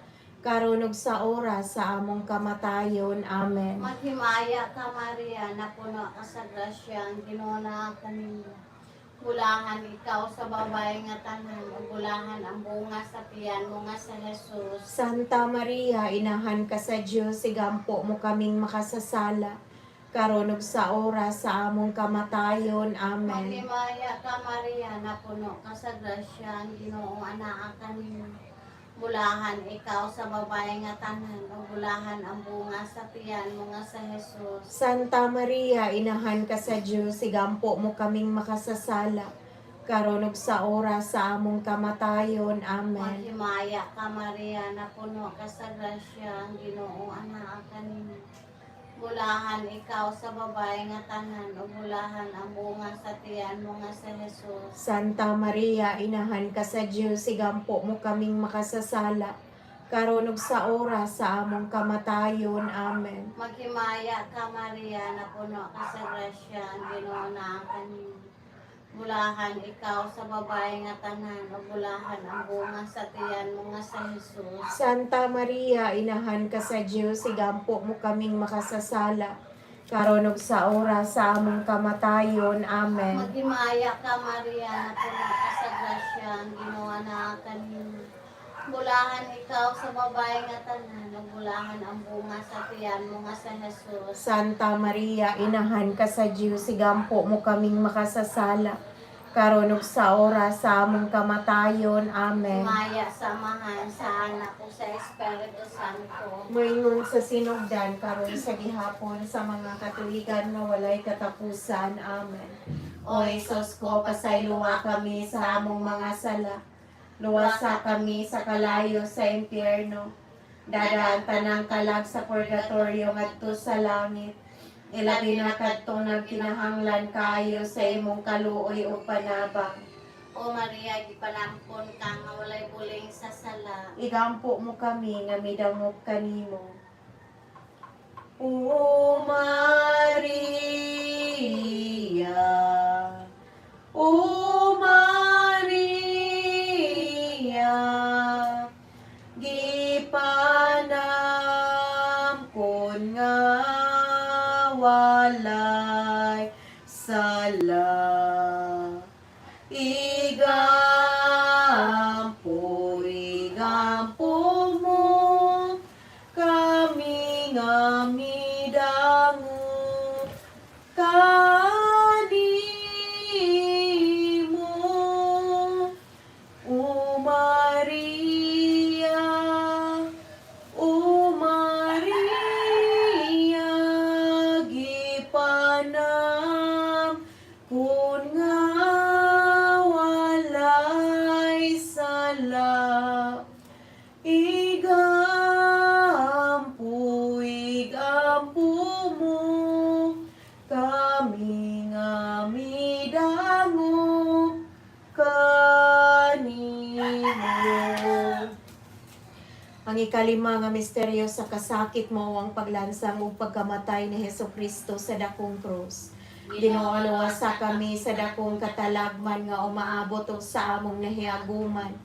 karon ug sa oras sa among kamatayon. Amen. Maghimaya ka Maria, napuno ka sa grasya, ang Ginoo anaa kanimo. Bulahan ikaw sa babae nga tanan, o bulahan ang bunga sa tiyan mo nga sa Jesus. Santa Maria, inahan ka sa Diyos, igampo mo kaming makasasala, karon ug sa oras sa among kamatayon. Amen. Maghimaya ka Maria, napuno ka sa grasya, ang Ginoo anaa kanimo. Bulahan ikaw sa babae nga tanan, o bulahan ang bunga sa tiyan mo nga sa Jesus. Santa Maria, inahan ka sa Diyos, igampo mo kaming makasasala, karon ug sa oras sa among kamatayon. Amen. Maghimaya ka Maria, na puno ka sa grasya, ang Ginoo anak kanimo. Bulahan ikaw sa babae nga tanan, o bulahan ang bunga sa tiyan mo nga sa Jesus. Santa Maria, inahan ka sa Diyos, igampo mo kaming makasasala, karon ug sa oras sa among kamatayon. Amen. Maghimaya ka Maria, na puno ka sa grasya, ang Ginoo na kanimo. Bulahan ikaw sa babae nga tanan, o bulahan ang bunga sa tiyan mo nga sa Jesus. Santa Maria, inahan ka sa Diyos, igampo mo kaming makasasala, karon ug sa oras sa among kamatayon. Amen. Maghimaya ka Maria, na puno ka sa grasya, ang Ginoo na kanimo. Bulahan ikaw sa babae nga tanan, o bulahan ang bunga sa tiyan mo nga sa Jesus. Santa Maria, inahan ka sa Diyos, igampo mo kaming makasasala, karon ug sa oras sa among kamatayon. Amen. Maya samahan sa anak ko sa Espiritu Santo. Moingon sa sinugdan, karon sa gihapon, sa mga katuligan na walay katapusan. Amen. O Jesus ko, pasayloa kami sa among mga sala. Luwasa kami sa kalayo sa impyerno. Dadaan tanang kalag sa purgatorio ngadto sa langit. Ilabi na kadto nagkinahanglan kayo sa imong kaluoy o panabang. O Maria, gipalampon ka nga walay buling sa sala. Igampo mo kami nga midangop kanimo. O Maria, O Maria, gipanampon nga walay sala. Igampo mo kami nga midangop kanimo. O Maria, O Maria, gipanampon nga walay sala. Igampo mo kami nga midangop kanimo. Ang ikalima nga misteryo sa kasakit mo ang paglansang ug pagkamatay ni Hesukristo sa dakong krus. Ginoo, luwasa kami sa dakong katalagman nga umaabot og sa among nahiaguman.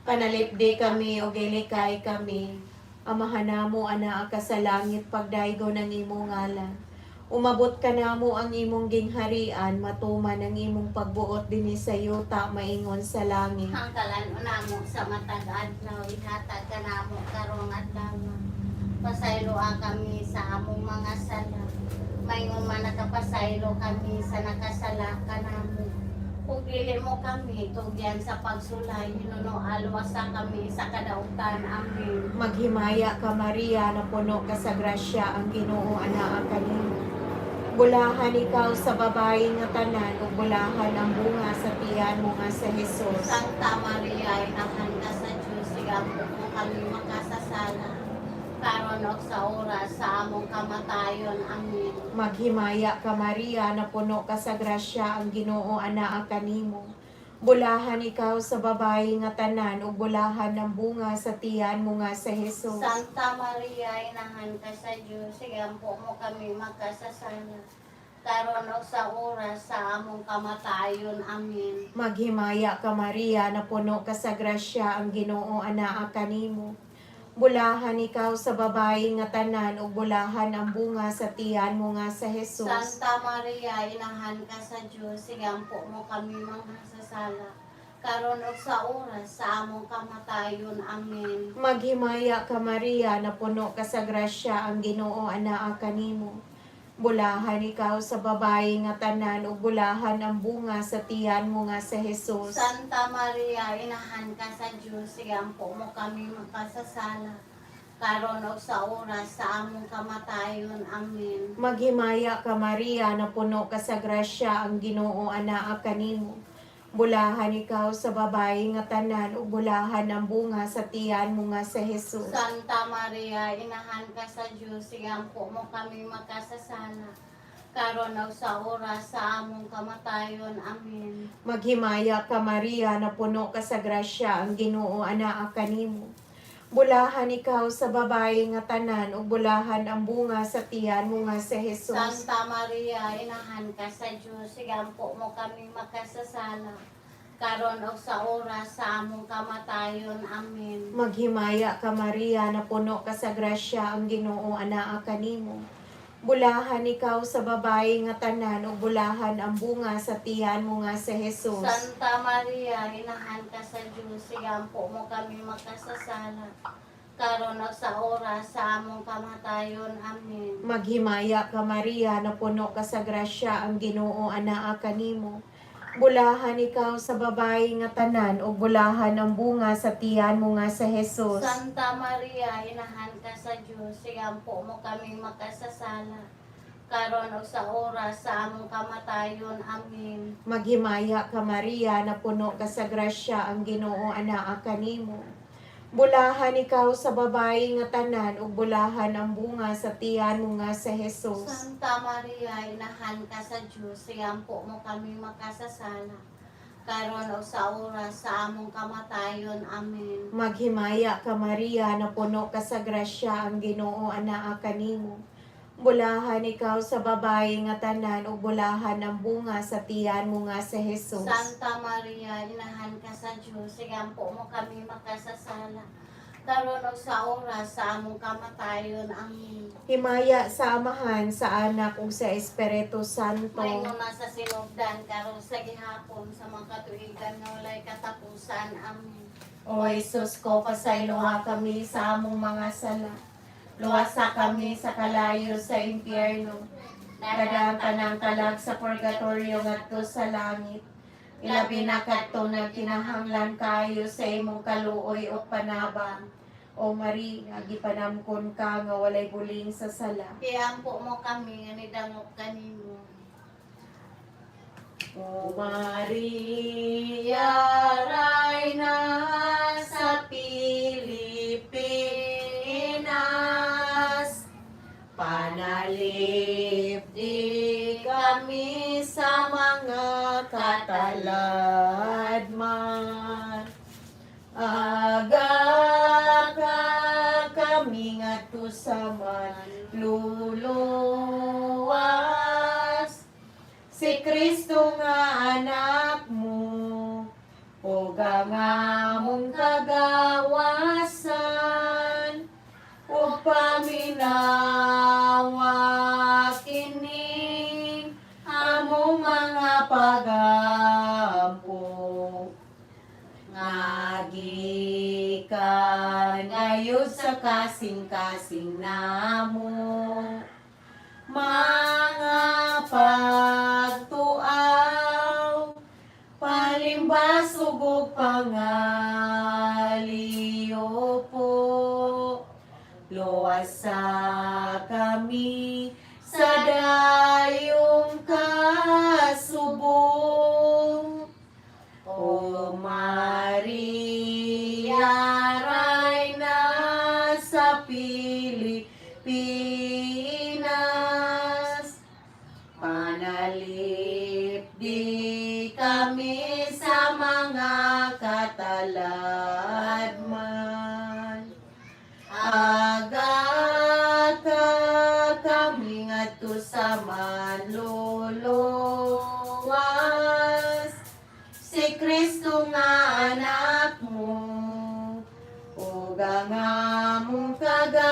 Panalipdi kami o gilikay kami. Amahan namo ana ka sa langit, pagdaygo ng imong ngalan. Umabot ka namo ang imong gingharian, matuman ang imong pagbuot dinhi sa yuta, maingon sa langit. Hangtalan unamo sa matag adlaw, ihatag ka namo karong adlaw. Pasayloa kami sa among mga sala. Mayngon man nakapasaylo kami sa nakasala ka namo. Kung dili mo kami, tugyan sa pagsulay, hinuno alwasa kami sa kadaugtan. Amen. Maghimaya ka Maria, na puno ka sa grasya, ang Ginoo anaa kanimo. Bulahan ikaw sa babae nga tanan, ug bulahan ang bunga sa tiyan mo nga sa Jesus. Santa Maria, inahan ka sa Diyos, igampo mo kami makasasala. Karon og sa oras sa among kamatayon. Amen. Maghimaya ka Maria, na puno ka sa grasya, ang Ginoo anaa kanimo. Bulahan ikaw sa babae nga tanan, ug bulahan ang bunga sa tiyan mo nga sa Jesus. Santa Maria, inahan ka sa Diyos, igampo mo kami makasasala. Karon og sa oras sa among kamatayon. Amen. Maghimaya ka Maria, na puno ka sa grasya, ang Ginoo anaa kanimo. Bulahan ikaw sa babae nga tanan, ug bulahan ang bunga sa tiyan mo nga sa Jesus. Santa Maria, inahan ka sa Diyos, igampo mo kami makasasala. Karon og sa oras sa among kamatayon. Amen. Maghimaya ka Maria, na puno ka sa grasya, ang Ginoo anaa kanimo. Bulahan ikaw sa babae nga tanan, ug bulahan ang bunga sa tiyan mo nga sa Hesus. Santa Maria, inahan ka sa Diyos, iampo mo kami makasasala. Karon og sa oras sa among kamatayon. Amen. Maghimaya ka Maria, na puno ka sa grasya, ang Ginoo anaa kanimo. Bulahan ikaw sa babae nga tanan, ug bulahan ang bunga sa tiyan mo nga sa Hesus. Santa Maria, inahan ka sa Diyos, iampo mo kami makasasala. Karon og sa oras sa among kamatayon. Amen. Maghimaya ka Maria, na puno ka sa grasya, ang Ginoo anaa kanimo. Bulahan ikaw sa babae nga tanan, ug bulahan ang bunga sa tiyan mo nga sa Hesus. Santa Maria, inahan ka sa Diyos, igampo mo kami makasasala. Karon og sa oras sa among kamatayon. Amen. Maghimaya ka Maria, na puno ka sa grasya, ang Ginoo anaa kanimo. Bulahan ikaw sa babae nga tanan, ug bulahan ang bunga sa tiyan mo nga sa Hesus. Santa Maria, inahan ka sa Diyos, igampo mo kami makasasala. Karon og sa oras sa among kamatayon. Amen. Maghimaya ka Maria, na puno ka sa grasya, ang Ginoo anaa kanimo. Bulahan ikaw sa babae nga tanan, ug bulahan ang bunga sa tiyan mo nga sa Hesus. Santa Maria, inahan ka sa Diyos, igampo mo kami makasasala. Karon og sa oras sa among kamatayon. Amen. Maghimaya ka Maria, na puno ka sa grasya, ang Ginoo anaa kanimo. Bulahan ikaw sa babae nga tanan, ug bulahan ang bunga sa tiyan mo nga sa Hesus. Santa Maria, inahan ka sa Diyos, iampo mo kami makasasala. Karon og sa oras sa among kamatayon. Amen. Maghimaya ka Maria, na puno ka sa grasya, ang Ginoo anaa kanimo. Bulahan ikaw sa babae nga tanan, ug bulahan ang bunga sa tiyan mo nga sa Hesus. Santa Maria, inahan ka sa Diyos, igampo mo kami makasasala. Karon og sa oras sa among kamatayon. Amen. Himaya sa Amahan, sa Anak, ug sa Espiritu Santo. Mayroon na sa sinugdan, karon sa gihapon, sa mga katuigan nga walay katapusan. Amen. O Jesus ko, pasayloha kami sa among mga sala. Luwasa kami sa kalayo sa impyerno. Daghang tanang kalag sa purgatorio ngadto sa langit. Ilabi na kadto na kinahanglan kayo sa imong kaluoy o panabang. O Maria, gipanamkon ka nga walay buling sa sala. Iampo mo kami nga nidangop kanimo. O Maria, Rayna sa Pilipinas, panalip di kami sa mga kataladman. Aga ka kami ngadto sa manluluwas. Si Kristo nga anak mo, o nga mong kagawasan, o paminawa kini among mga pagampo. Ngagikan ngayon sa kasing-kasing namo, mga pagtuaw, palimbasog ug pangaliyo po. Luwasa kami sa dayong kasubong. O Maria, Rayna sa Pilipinas, panalip di kami sa mga kataladman. Aga ka kami ngadto sa manluluwas. Si Kristo nga anak mo, o nga mong kagawasan.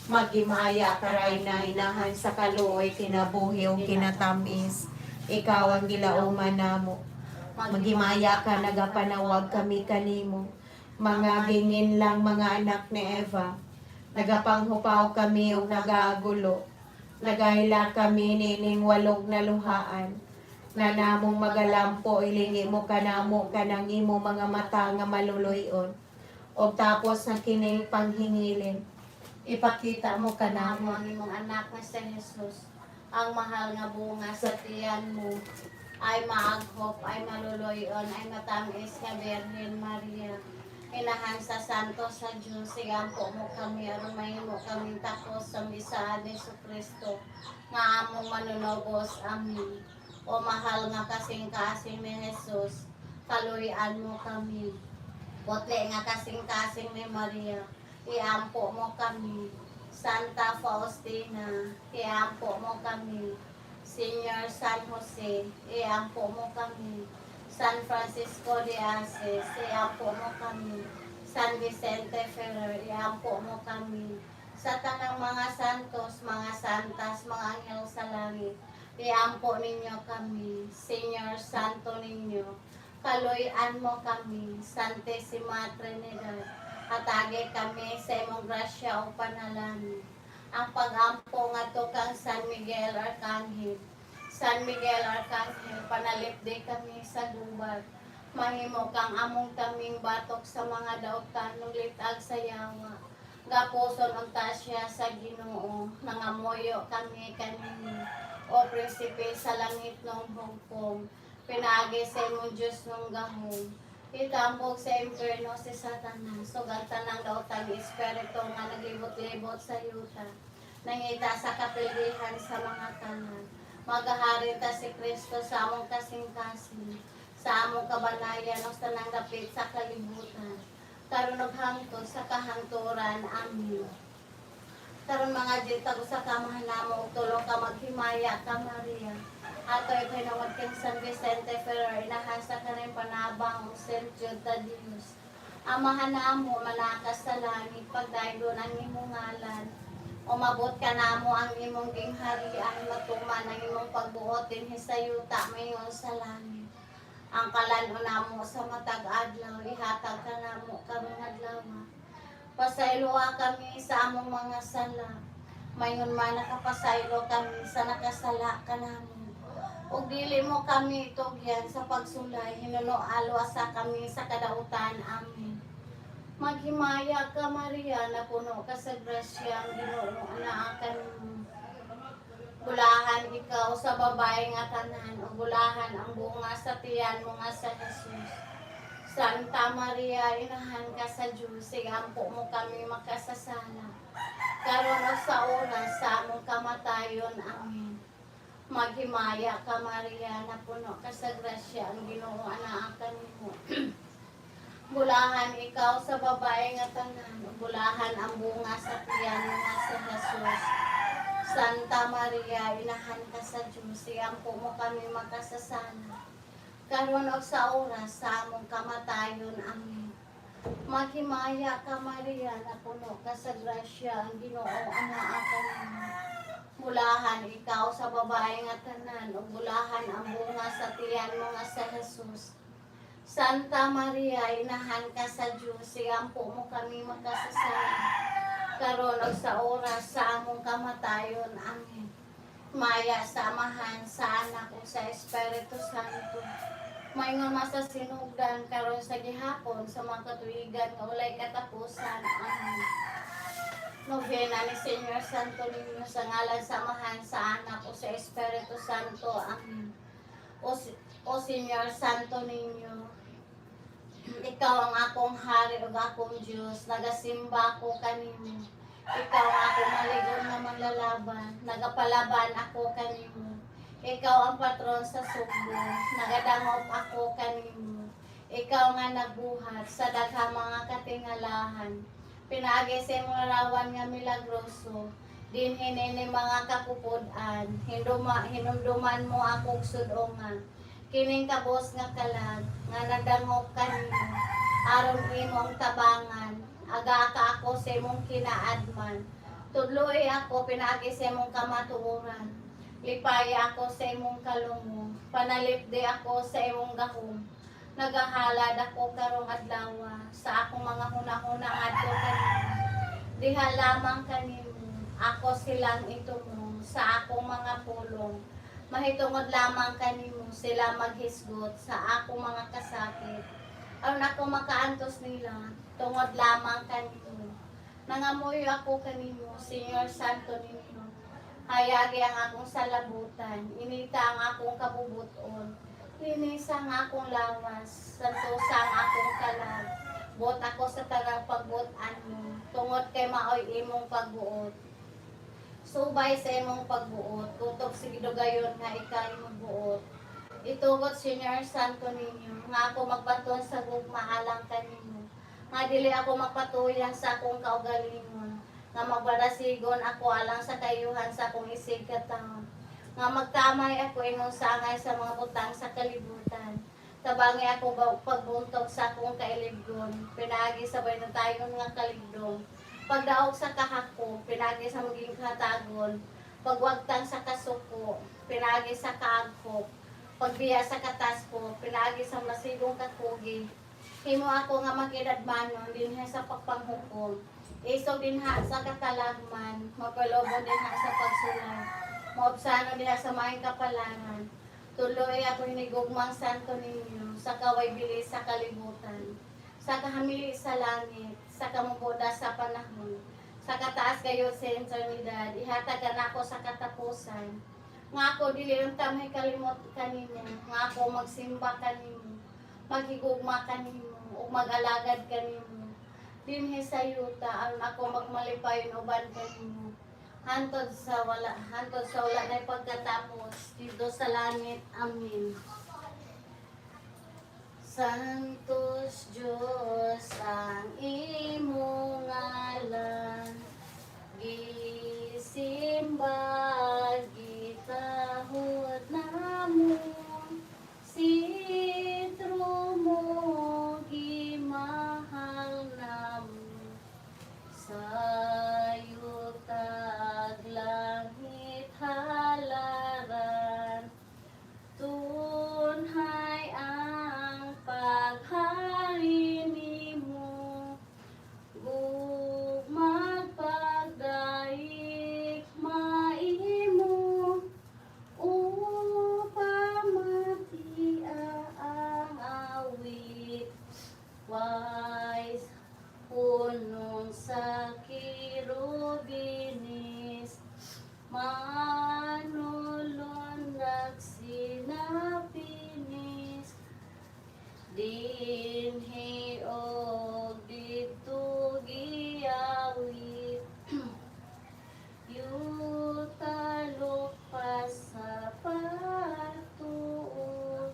Maghimaya ka Rayna, inahan sa kaluoy, kinabuhi o kinatamis. Ikaw ang gilauman namo. Maghimaya ka, nagapanawag kami kanimo. Mga gingin lang mga anak ni Eva. Nagapanghupaw kami o nagagulo. Nagahila kami nining walog na luhaan. Na namong magalampo ilingi mo kanamo kanang imo mga mata nga maluluyon. O tapos na kining panghingilin. Ipakita mo kanamo Kanamo ang imong anak nga si Jesus, ang mahal nga bunga sa tiyan mo, ay maaghop, ay maluluyon, ay matamis nga Birhen Maria. Inahan sa Santo sa Diyos, sigampo mo kami, aron mahimo kami tapos sa misaan ni Kristo, nga among manunobos. Amen. O mahal nga kasing-kasing ni Jesus, kaluyan mo kami. Botle nga kasing-kasing ni Maria, iampo mo kami. Santa Faustina, iampo mo kami. Senior San Jose, iampo mo kami. San Francisco de Assis, iampo mo kami. San Vicente Ferrer, iampo mo kami. Sa tanang mga santos, mga santas, mga anghel sa langit, iampo ninyo kami. Senior Santo ninyo, kaluyan mo kami. Santissima Trinidad, atage kami sa imong grasya o panalangin. Ang pag-ampo nga to kang San Miguel Arcangel. San Miguel Arcangel, panalipdi kami sa gubat. Mahimo kang among taming batok sa mga dautan ng litag sa yawa. Gapuson ang tasya sa Ginoo, nangamoyo kami kanini. O prinsipe sa langit ng hugpong, pinagi sa imong Diyos ng gahong. Itambog sa impyerno si Satanas, sugatan ng dautan ni Espiritu nga naglibot-libot sa yuta. Nangita sa kapilihan sa mga tanan. Magahari ta si Kristo sa among kasing-kasing, sa among kabanayan o sa nanggapit sa kalibutan. Karon og hangtod sa kahangturan. Amen. Karon mga jitag sa kamahanamo ug tulong ka maghimaya ka Maria. Ato ito'y nawag kang San Vicente Ferrer, inahasa ka rin panabang o St. Jude Tadius. Amahan na mo, malakas sa langit, pagdaylo ng imong ngalan. Umabot ka na mo ang imong gingharian, matuman ang imong pagbuot din hisayuta mayon sa langit. Ang kalano na mo sa matag adlaw, ihatag ka na mo karong adlaw. Pasayloa kami sa among mga sala. Mayon man nakapasaylo kami sa nakasala ka namo. Ug dili mo kami itugyan sa pagsulay, hinuno-alo sa kami sa kadautan. Amen. Maghimaya ka Maria, na puno ka sa grasya, ang Ginoo anaakan mo. Bulahan ikaw sa babae nga tanan, ug bulahan ang bunga sa tiyan mo nga sa Jesus. Santa Maria, inahan ka sa Diyos, sigampo mo kami makasasala. Karon o sa oras sa among kamatayon. Amen. Maghimaya ka Maria, na puno ka sa grasya, ang Ginoo anaakan mo. Bulahan ikaw sa babae nga tanan, bulahan ang bunga sa tiyan mo nga sa Jesus. Santa Maria, inahan ka sa Diyos, sigampo mo kami makasasala. Karon og sa oras sa among kamatayon. Amen. Maghimaya ka Maria, na puno ka sa grasya, ang Ginoo anaakan mo. Bulahan ikaw sa babae nga tanan, ug bulahan ang bunga sa tiyan mo nga sa Jesus. Santa Maria, inahan ka sa Diyos, sigampo mo kami makasasala. Karon og sa oras sa among kamatayon. Amen. Maya sa Amahan, sa Anak ug sa Espiritu Santo. May nga masasinugdan karon sa gihapon sa mga katuigan nga walay katapusan. Amen. Novena ni Señor Santo Niño, sa ngalan sa Amahan, sa Anak o sa Espiritu Santo. Amen. O Señor Santo Niño, ikaw ang akong hari o akong Diyos, nagasimba ko kanimo. Ikaw ang akong maligon na manlalaban, nagapalaban ako kanimo. Ikaw ang patron sa sugbo, nagadangop ako kanimo. Ikaw nga nagbuhat sa daghang mga katingalahan. Pinaagi sa imong rawan nga milagroso, dinhin ini mga kapupudan, hinumduman mo akong sudongan. Kining kabos nga kalag, nga nadangop kanimo, aron imong tabangan, aga ka ako sa imong kinaadman. Tudloy ako, pinaagi sa imong kamatuoran. Lipaya ako sa imong kalungo, panalipdi ako sa imong gahom. Nagahalad ako karong adlaw sa akong mga hunahuna adto kanimo. Diha lamang kanimo, ako silang itulong sa akong mga pulong. Mahitungod lamang kanimo sila maghisgot sa akong mga kasakit. Aron ako makaantos nila, tungod lamang kanimo. Nangamuyo ako kanimo, Senyor Santo ninyo. Hayagi ang akong salabutan, inita ang akong kabubuton. Linis ang akong lawas, santosa ang akong kalag. Buot ako sa tagang pagbuotan mo, tungod kay maoy imong pagbuot. Subay sa imong pagbuot, tutok sigido gayon nga ikaw imong buot. Itugot, Senyor Santo ninyo, nga ako magbaton sa gugma alang kanimo. Nga dili ako magpatuyang sa akong kaugalingon, nga magbarasigon ako alang sa kayuhan sa akong isig katawon. Nga magkamay ako imong sangay sa mga butang sa kalibutan. Tabangi ako pagbuntog sa akong kailibgon, pinagi sabay na tayo nga kaligdong. Pagdaog sa kahako, pinagi sa maging katagon. Pagwagtang sa kasuko, pinagi sa kaagkop. Pagbiya sa kataspo, pinagi sa masigong kakugi. Himo ako nga makidadmanon, dinha sa pagpanghukom. Isog dinha sa katalagman, mapalobo dinha sa pagsulay. Maobsano diha sa maing kapalaran. Tuloy ako hinigugmang santo ninyo sa kaway bilis sa kalibutan. Sa kahamili sa langit, sa kamuboda sa panahon. Sa kataas kayo sa eternidad, ihatag ka na ako sa katapusan. Nga ako dili unta may kalimot kanimo, nga ako magsimba kanimo, maghigugma kanimo, ug mag-alagad kanimo. Dinhi sa yuta aron ako magmalipay uban kanimo. Hantod sa wala na pagkatapos dito sa langit. Amen. Santos Dios ang imong ngalan, gisimba gitahod namo, sitro mo gimahal namo. Sayo taglangit halaran, tunhay ang paghari nimo. Gugmag pagdaig maimo, upang matia ang awit. Wais punong sa kirubinis, manulon nagsinapinis. Dinhi og dito giyawit, yutalok pa sa patuod.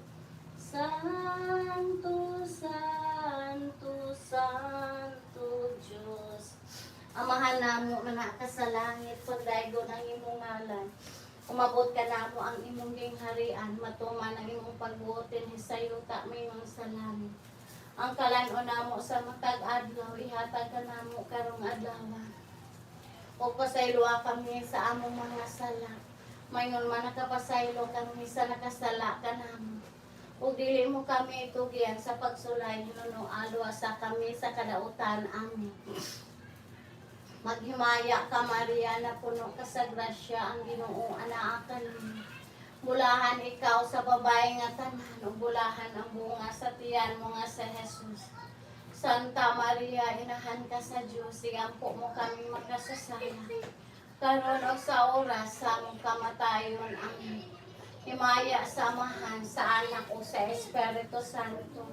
Santo, Santo, Santo Diyos. Amahan namo mga sa langit, pagdaygo ng imong ngalan. Umabot ka namo ang imong gingharian, matuman ang imong pagbuotin hisayuta mayong sa langit. Ang kalan-o namo sa matag adlaw, ihatag ka namo karong adlaw. O pasayloa kami sa among mga sala. Mayon man nakapasaylo kami sa nakasala ka namo. Ug dili mo kami itugyan sa pagsulay, nuno alwa sa kami sa kadautan. Amen. Maghimaya ka, Maria, na puno ka sa grasya, ang Ginoo anaakan mo. Bulahan ikaw sa babae nga tanan, ug bulahan ang bunga sa tiyan mo nga sa Jesus. Santa Maria, inahan ka sa Dios, iampo mo kami makasasala. Karon og sa oras sa among kamatayon. Amen. Himaya sa Amahan, sa Anak o sa Espiritu Santo.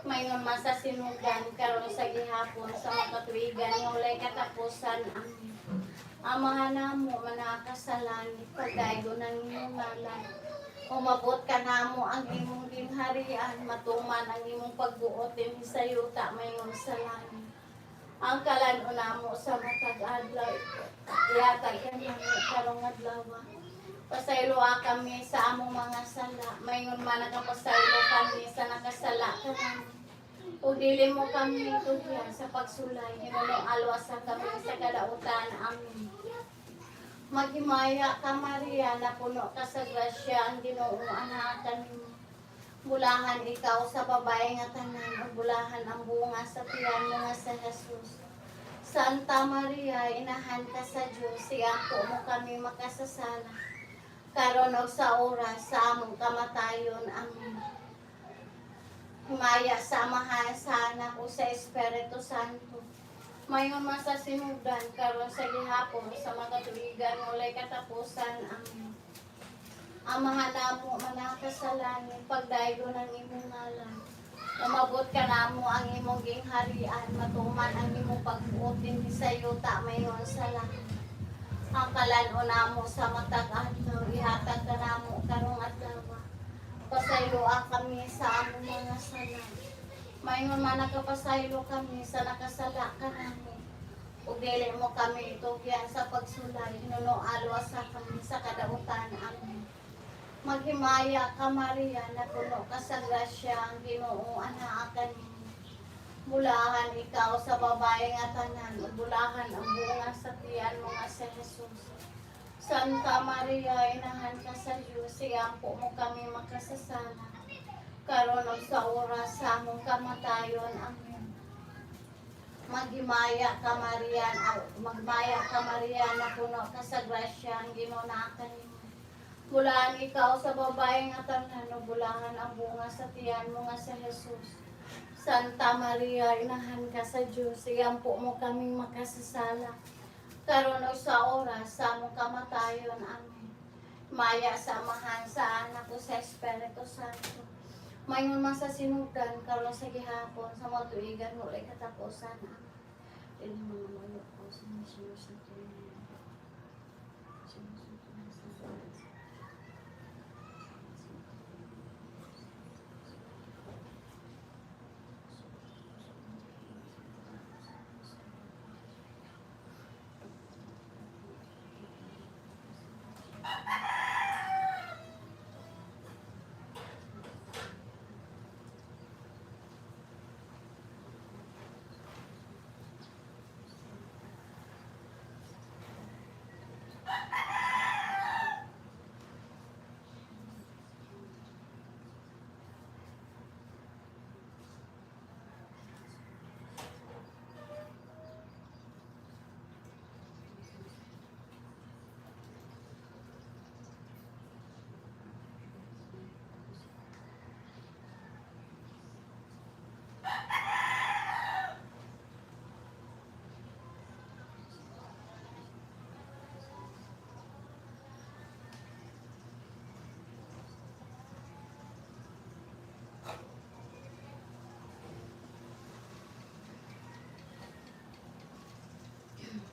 Mayon man sa sinugan, karon sa gihapon, sa makatuigan, ng ulay katapusan. Amen. Amahan namo, manaka sa langit, pagdaygo ng inyong ngalan. Umabot ka namo ang imong gingharian, matuman ang imong pagbuotin, hisayuta mayon sa langit. Ang kalan-o namo sa matag adlaw, ihatag ka namo karong adlaw. Pasayloa kami sa among mga sala, mayon man nakapasaylo kami sa nakasala ka namin. O dili mo kami itugyan sa pagsulay, hinulong alwas sa kami sa kadautan. Amen. Maghimaya ka, Maria, na puno ka sa grasya, ang Ginoo anaakan mo. Bulahan ikaw sa babae nga tanan, o bulahan ang bunga sa tiyan mo nga sa Jesus. Santa Maria, inahan ka sa Diyos, siya mo kami makasasala. Karon og sa oras sa among kamatayon. Amen. Himaya sa Amahan, sa Anak o sa Espiritu Santo. Mayon man sa sinugdan, karon sa gihapon, sa mga tuigan, mulay katapusan. Amen. Amahan namo manaka sa langit, pagdaygo ng imong ngalan. Umabot ka namo ang imong gingharian, matuman ang imong pagbuot dinhi sa yuta mayon sa langit. Ang kalan-o namo sa matag adlaw, ihatag ka namo karong adlaw. Pasayloa kami sa among mga sala. Mayon man nakapasaylo kami sa nakasala ka namo. Ug dili mo kami itugyan sa pagsulay, nuno alwa sa kami sa kadautan. Amen. Maghimaya ka Maria, na puno ka sa grasya, ang Ginoo anaa kanimo. Bulahan ikaw sa babae nga tanan, ug bulahan ang bunga sa tiyan mo nga si Jesus. Santa Maria, inahan ka sa Diyos, siyampo mo kami makasasala. Karon ug sa oras sa among kamatayon. Amen. Magmaya ka Maria, na puno ka sa grasya, ang Ginoo anaa kanimo. Bulahan ikaw sa babae nga tanan, ug bulahan ang bunga sa tiyan mo nga si Jesus. Santa Maria, inahan ka sa Diyos, siyampo mo kaming makasasala. Karon ug sa oras sa among kamatayon. Amen. Maya sa Amahan, sa Anak o sa Espiritu Santo. Mayon man sa sinugdan, karon sa gihapon, sa mga tuigan, mulay katapusan. Amen. Dili mga mayo ko sa misyon sa tuigan.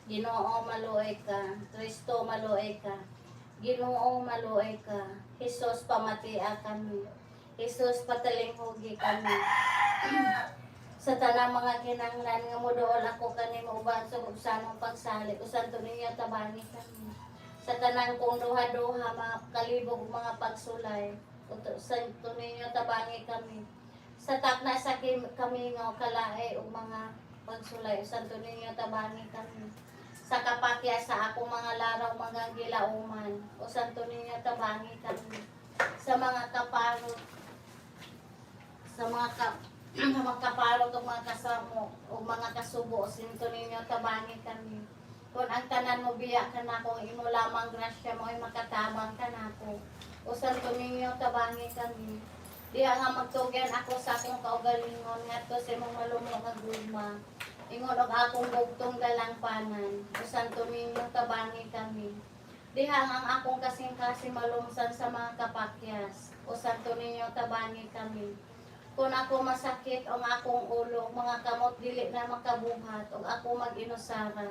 Ginoo maluoy ka, Kristo maluoy ka, Ginoo maluoy ka, Hesus pamatia kami, Hesus patalinghugi kami. Sa tanang mga kinanglan nga moduol ako kanimo uban sa sanong pagsali, usan to ninyo tabani kami. Sa tanang kong duha-duha mga kalibog mga pagsulay, usan to ninyo tabangi kami. Sa takna sa kami nga kalae ug mga pagsulay, usan to ninyo tabangi kami. Sa kapakya sa akong mga laraw mga gilauman, usan to ninyo tabangi kami. Sa mga kaparo, sa mga kaparot o mga kasamo o mga kasubo, sinto ninyo tabangi kami. Kung ang tanan mo biya ka na kung imo lamang grasya mo ay makatabang ka na ko. Usan to ninyo tabangi kami. Diya nga magtugyan ako sa akong kaugalingon ngadto sa imong malumong nga gugma. Ingon og akong bugtong dalangpanan, usan to ninyo tabangi kami. Diha ang akong kasing-kasing malumsan sa mga kapakyas, usan to ninyo tabangi kami. Kung ako masakit ang akong ulo, mga kamot dili na makabuhat, og ako mag-inusara,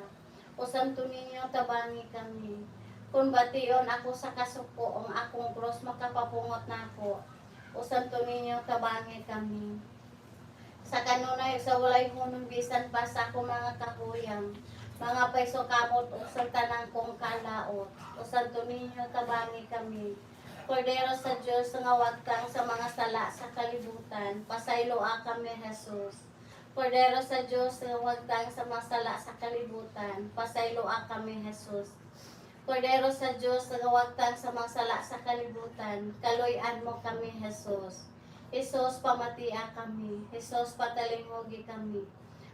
usan to ninyo tabangi kami. Kung bation ako sa kasuko, ang akong cross makapapungot nako, usan to ninyo tabangi kami. Sa kanunay sa walay hunong bisan pa sa akong mga kahuyang, mga paiso kamot o sa tanang kong kalaot, usan to ninyo tabangi kami. Kordero sa Diyos nga wagtang sa mga sala sa kalibutan, pasayloa kami Jesus. Kordero sa Diyos nga wagtang sa mga sala sa kalibutan, pasayloa kami Jesus. Kordero sa Diyos nga wagtang sa mga sala sa kalibutan, kaluy-an mo kami Jesus. Jesus, pamatia kami. Jesus, patalinghogi kami.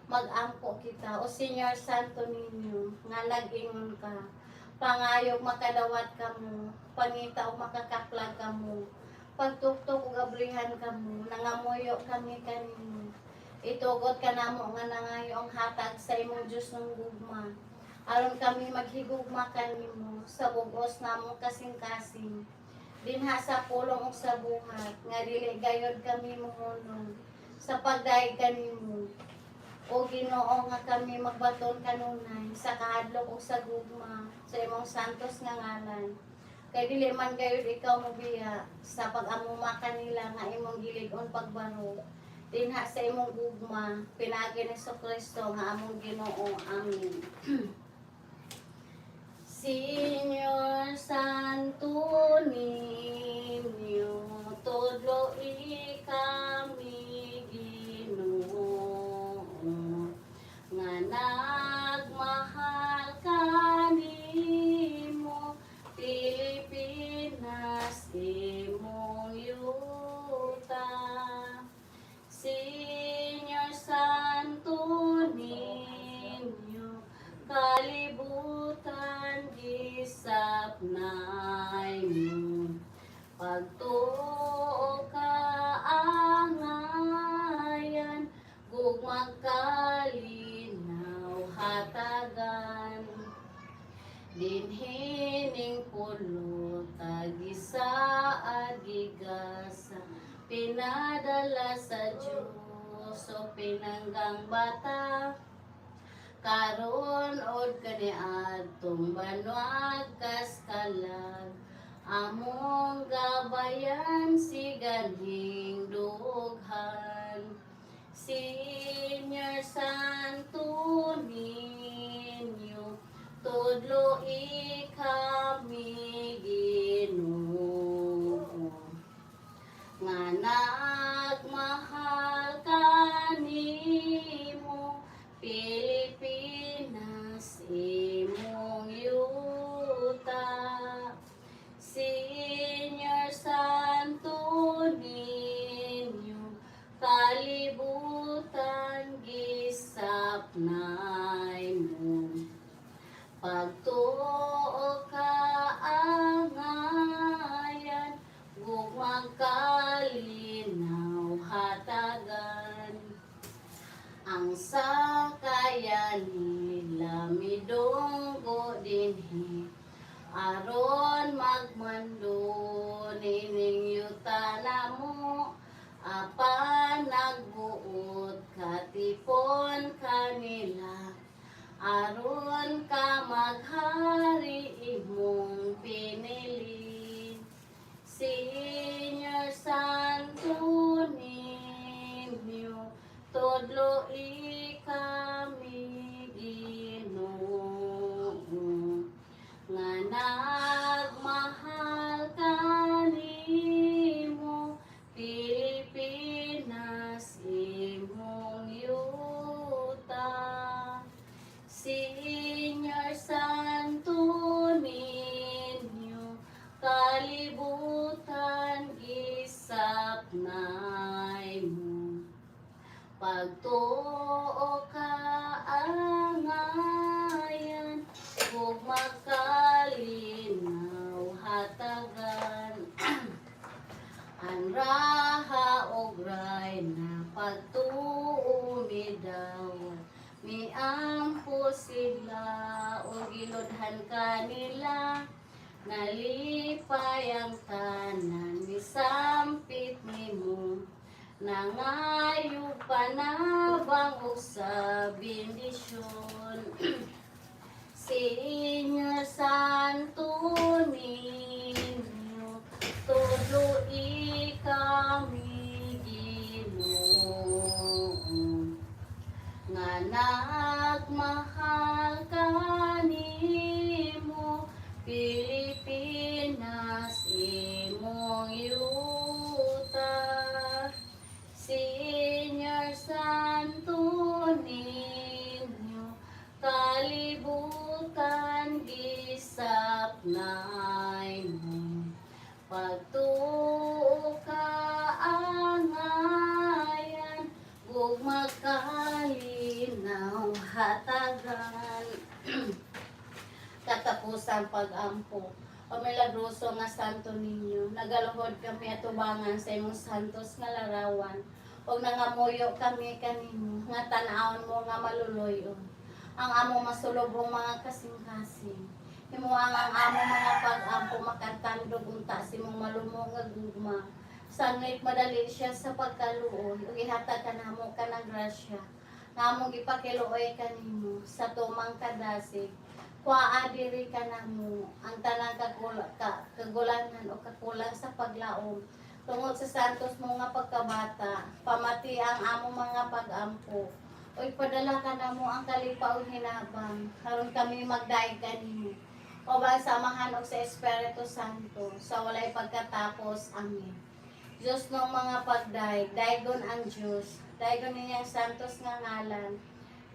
magampo kita. O Senyor Santo ninyo, nga nag-ingon ka, pangayog makadawat kamo, pangita o makakaklag kamo, pagtuktok o gabrihan kamo, nangamuyo kami kanimo. Itugot ka namo nga nangayo ang hatag sa imong Diyos ng gugma. Aron kami maghigugma kanimo sa bugos namong kasing-kasing. Dinha sa pulong ug sa buhat, nga dili gayod kami mohunong sa pagdaig kanimo. O Ginoo nga kami magbaton kanunay sa kahadlok ug sa gugma sa imong santos nga ngalan. Kay dili man gayud ikaw mobiya sa pag-amuma kanila nga imong gilig-on pagbaro. Dinha sa imong gugma, pinagi ni Kristo nga among Ginoo. Amen. Señor Santo ninyo, tudlo kami Ginoo, nga nagmahal kanimo, Pilipinas imong yuta. Señor Santo ninyo, kalibutan gisapnay mo, pagtuo kaangayan, gugmang kalinaw hatagan, dinhining pulot agisaad gigasa, pinadala sa Diyos o pinanggang bata, karon od kaniadtong banwag kaskalag, among gabayan siganhing dughan. Señor Santo ninyo, tudlo kami Ginoo, nga nagmahal kanimo, Pilipinas imong yuta. Señor Santo ninyo, kalibutan gisapnay mo, pagtuo kaangayan, gugmang kalinaw hatagan, ang sakayan nila midunggo dinhi, aron magmando nining yuta namo, apan nagbuot katipon kanila, aron ka maghari imong pinili. Señor Santo ninyo, tudlo kami Ginoo, nga nagmahal kanimo, Pilipinas imong yuta. Señor Santo ninyo, kalibutan gisapnay mo, pagtuo kaangayan, gugmang kalinaw hatagan, anraha og ray na pagtuo midawat, miampo sila o gilodhan kanila, nalipay ang tanan, misampit nimo, nangayo panabang o sa bendisyon. Señor Santo ninyo, tudlo kami Ginoo, nga nagmahal kanimo, Pilipinas imong yuta. Señor Santo ninyo, kalibutan gisapnay mo, pagtuo kaangayan, gugmang kalinaw katapusan pag-ampo. O milagroso nga santo ninyo, nagaluhod kami atubangan sa imong santos nga larawan. O nangamuyo kami kanimo, nga tan-awon mo nga maluluyon. Ang among masulubong mga kasing-kasing. Himuang ang among mga pag-ampo makatandog unta si mong malumong nga gugma. Sanlit madali siya sa pagkaluoy, ug ihatag kanamo ka ng grasya. Nga among gipakiluoy kanimo sa tumang kadasig. Kuaa diri kanamo ang tanang kagulanan o kakulang sa paglaom. Tungod sa santos mo nga pagkabata, pamati ang among mga pag-ampo. O ipadala kanamo ang kalipa o hinabang, karon kami magdaig kanimo. O ba samahan og sa Espiritu Santo, sa walay pagkatapos. Amen. Diyos ng mga pagdaig, daigon ang Diyos, daigon niyang santos nga ngalan.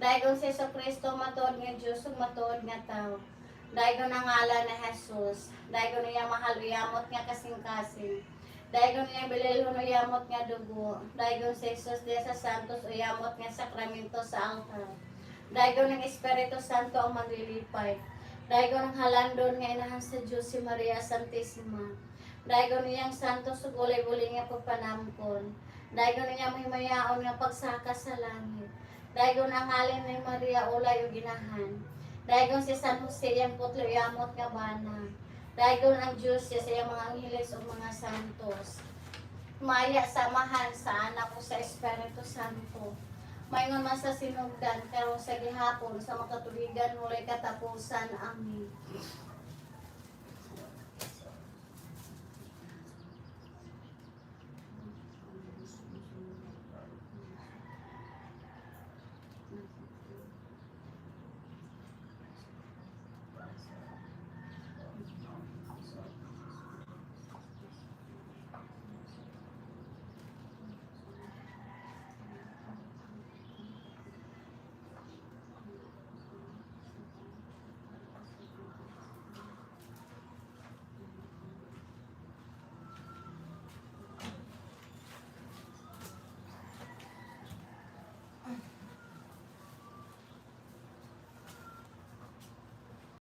Daigon si Jesucristo matuod nga Diyos ug matuod nga tao. Daigon ang ngalan ni Jesus, daigon niyang mahal uyamot nga kasing-kasing. Daigon niyang bililhon uyamot nga dugo. Daigon si Jesus diya sa santos uyamot nga sakramento sa altar. Daigon ng Espiritu Santo ang maglilipay. Daigon ang halandon nga inahan sa Diyos si Maria Santissima. Daigon niyang santos ug ulay-ulay nga pagpanamkon. Daigon niyang mahimayaon nga pagsaka sa langit. Daigon ang halin ni Maria ulay ug ginahan. Daigon si San Jose iyang putlo yamot nga bana. Daigon ang Diyos sa iyang mga angheles ug mga santos. Maya samahan sa anak ko sa Espiritu Santo. Mayngon man sa sinugdan karon sa gihapon sa makatuligan mulay katapusan. Amen.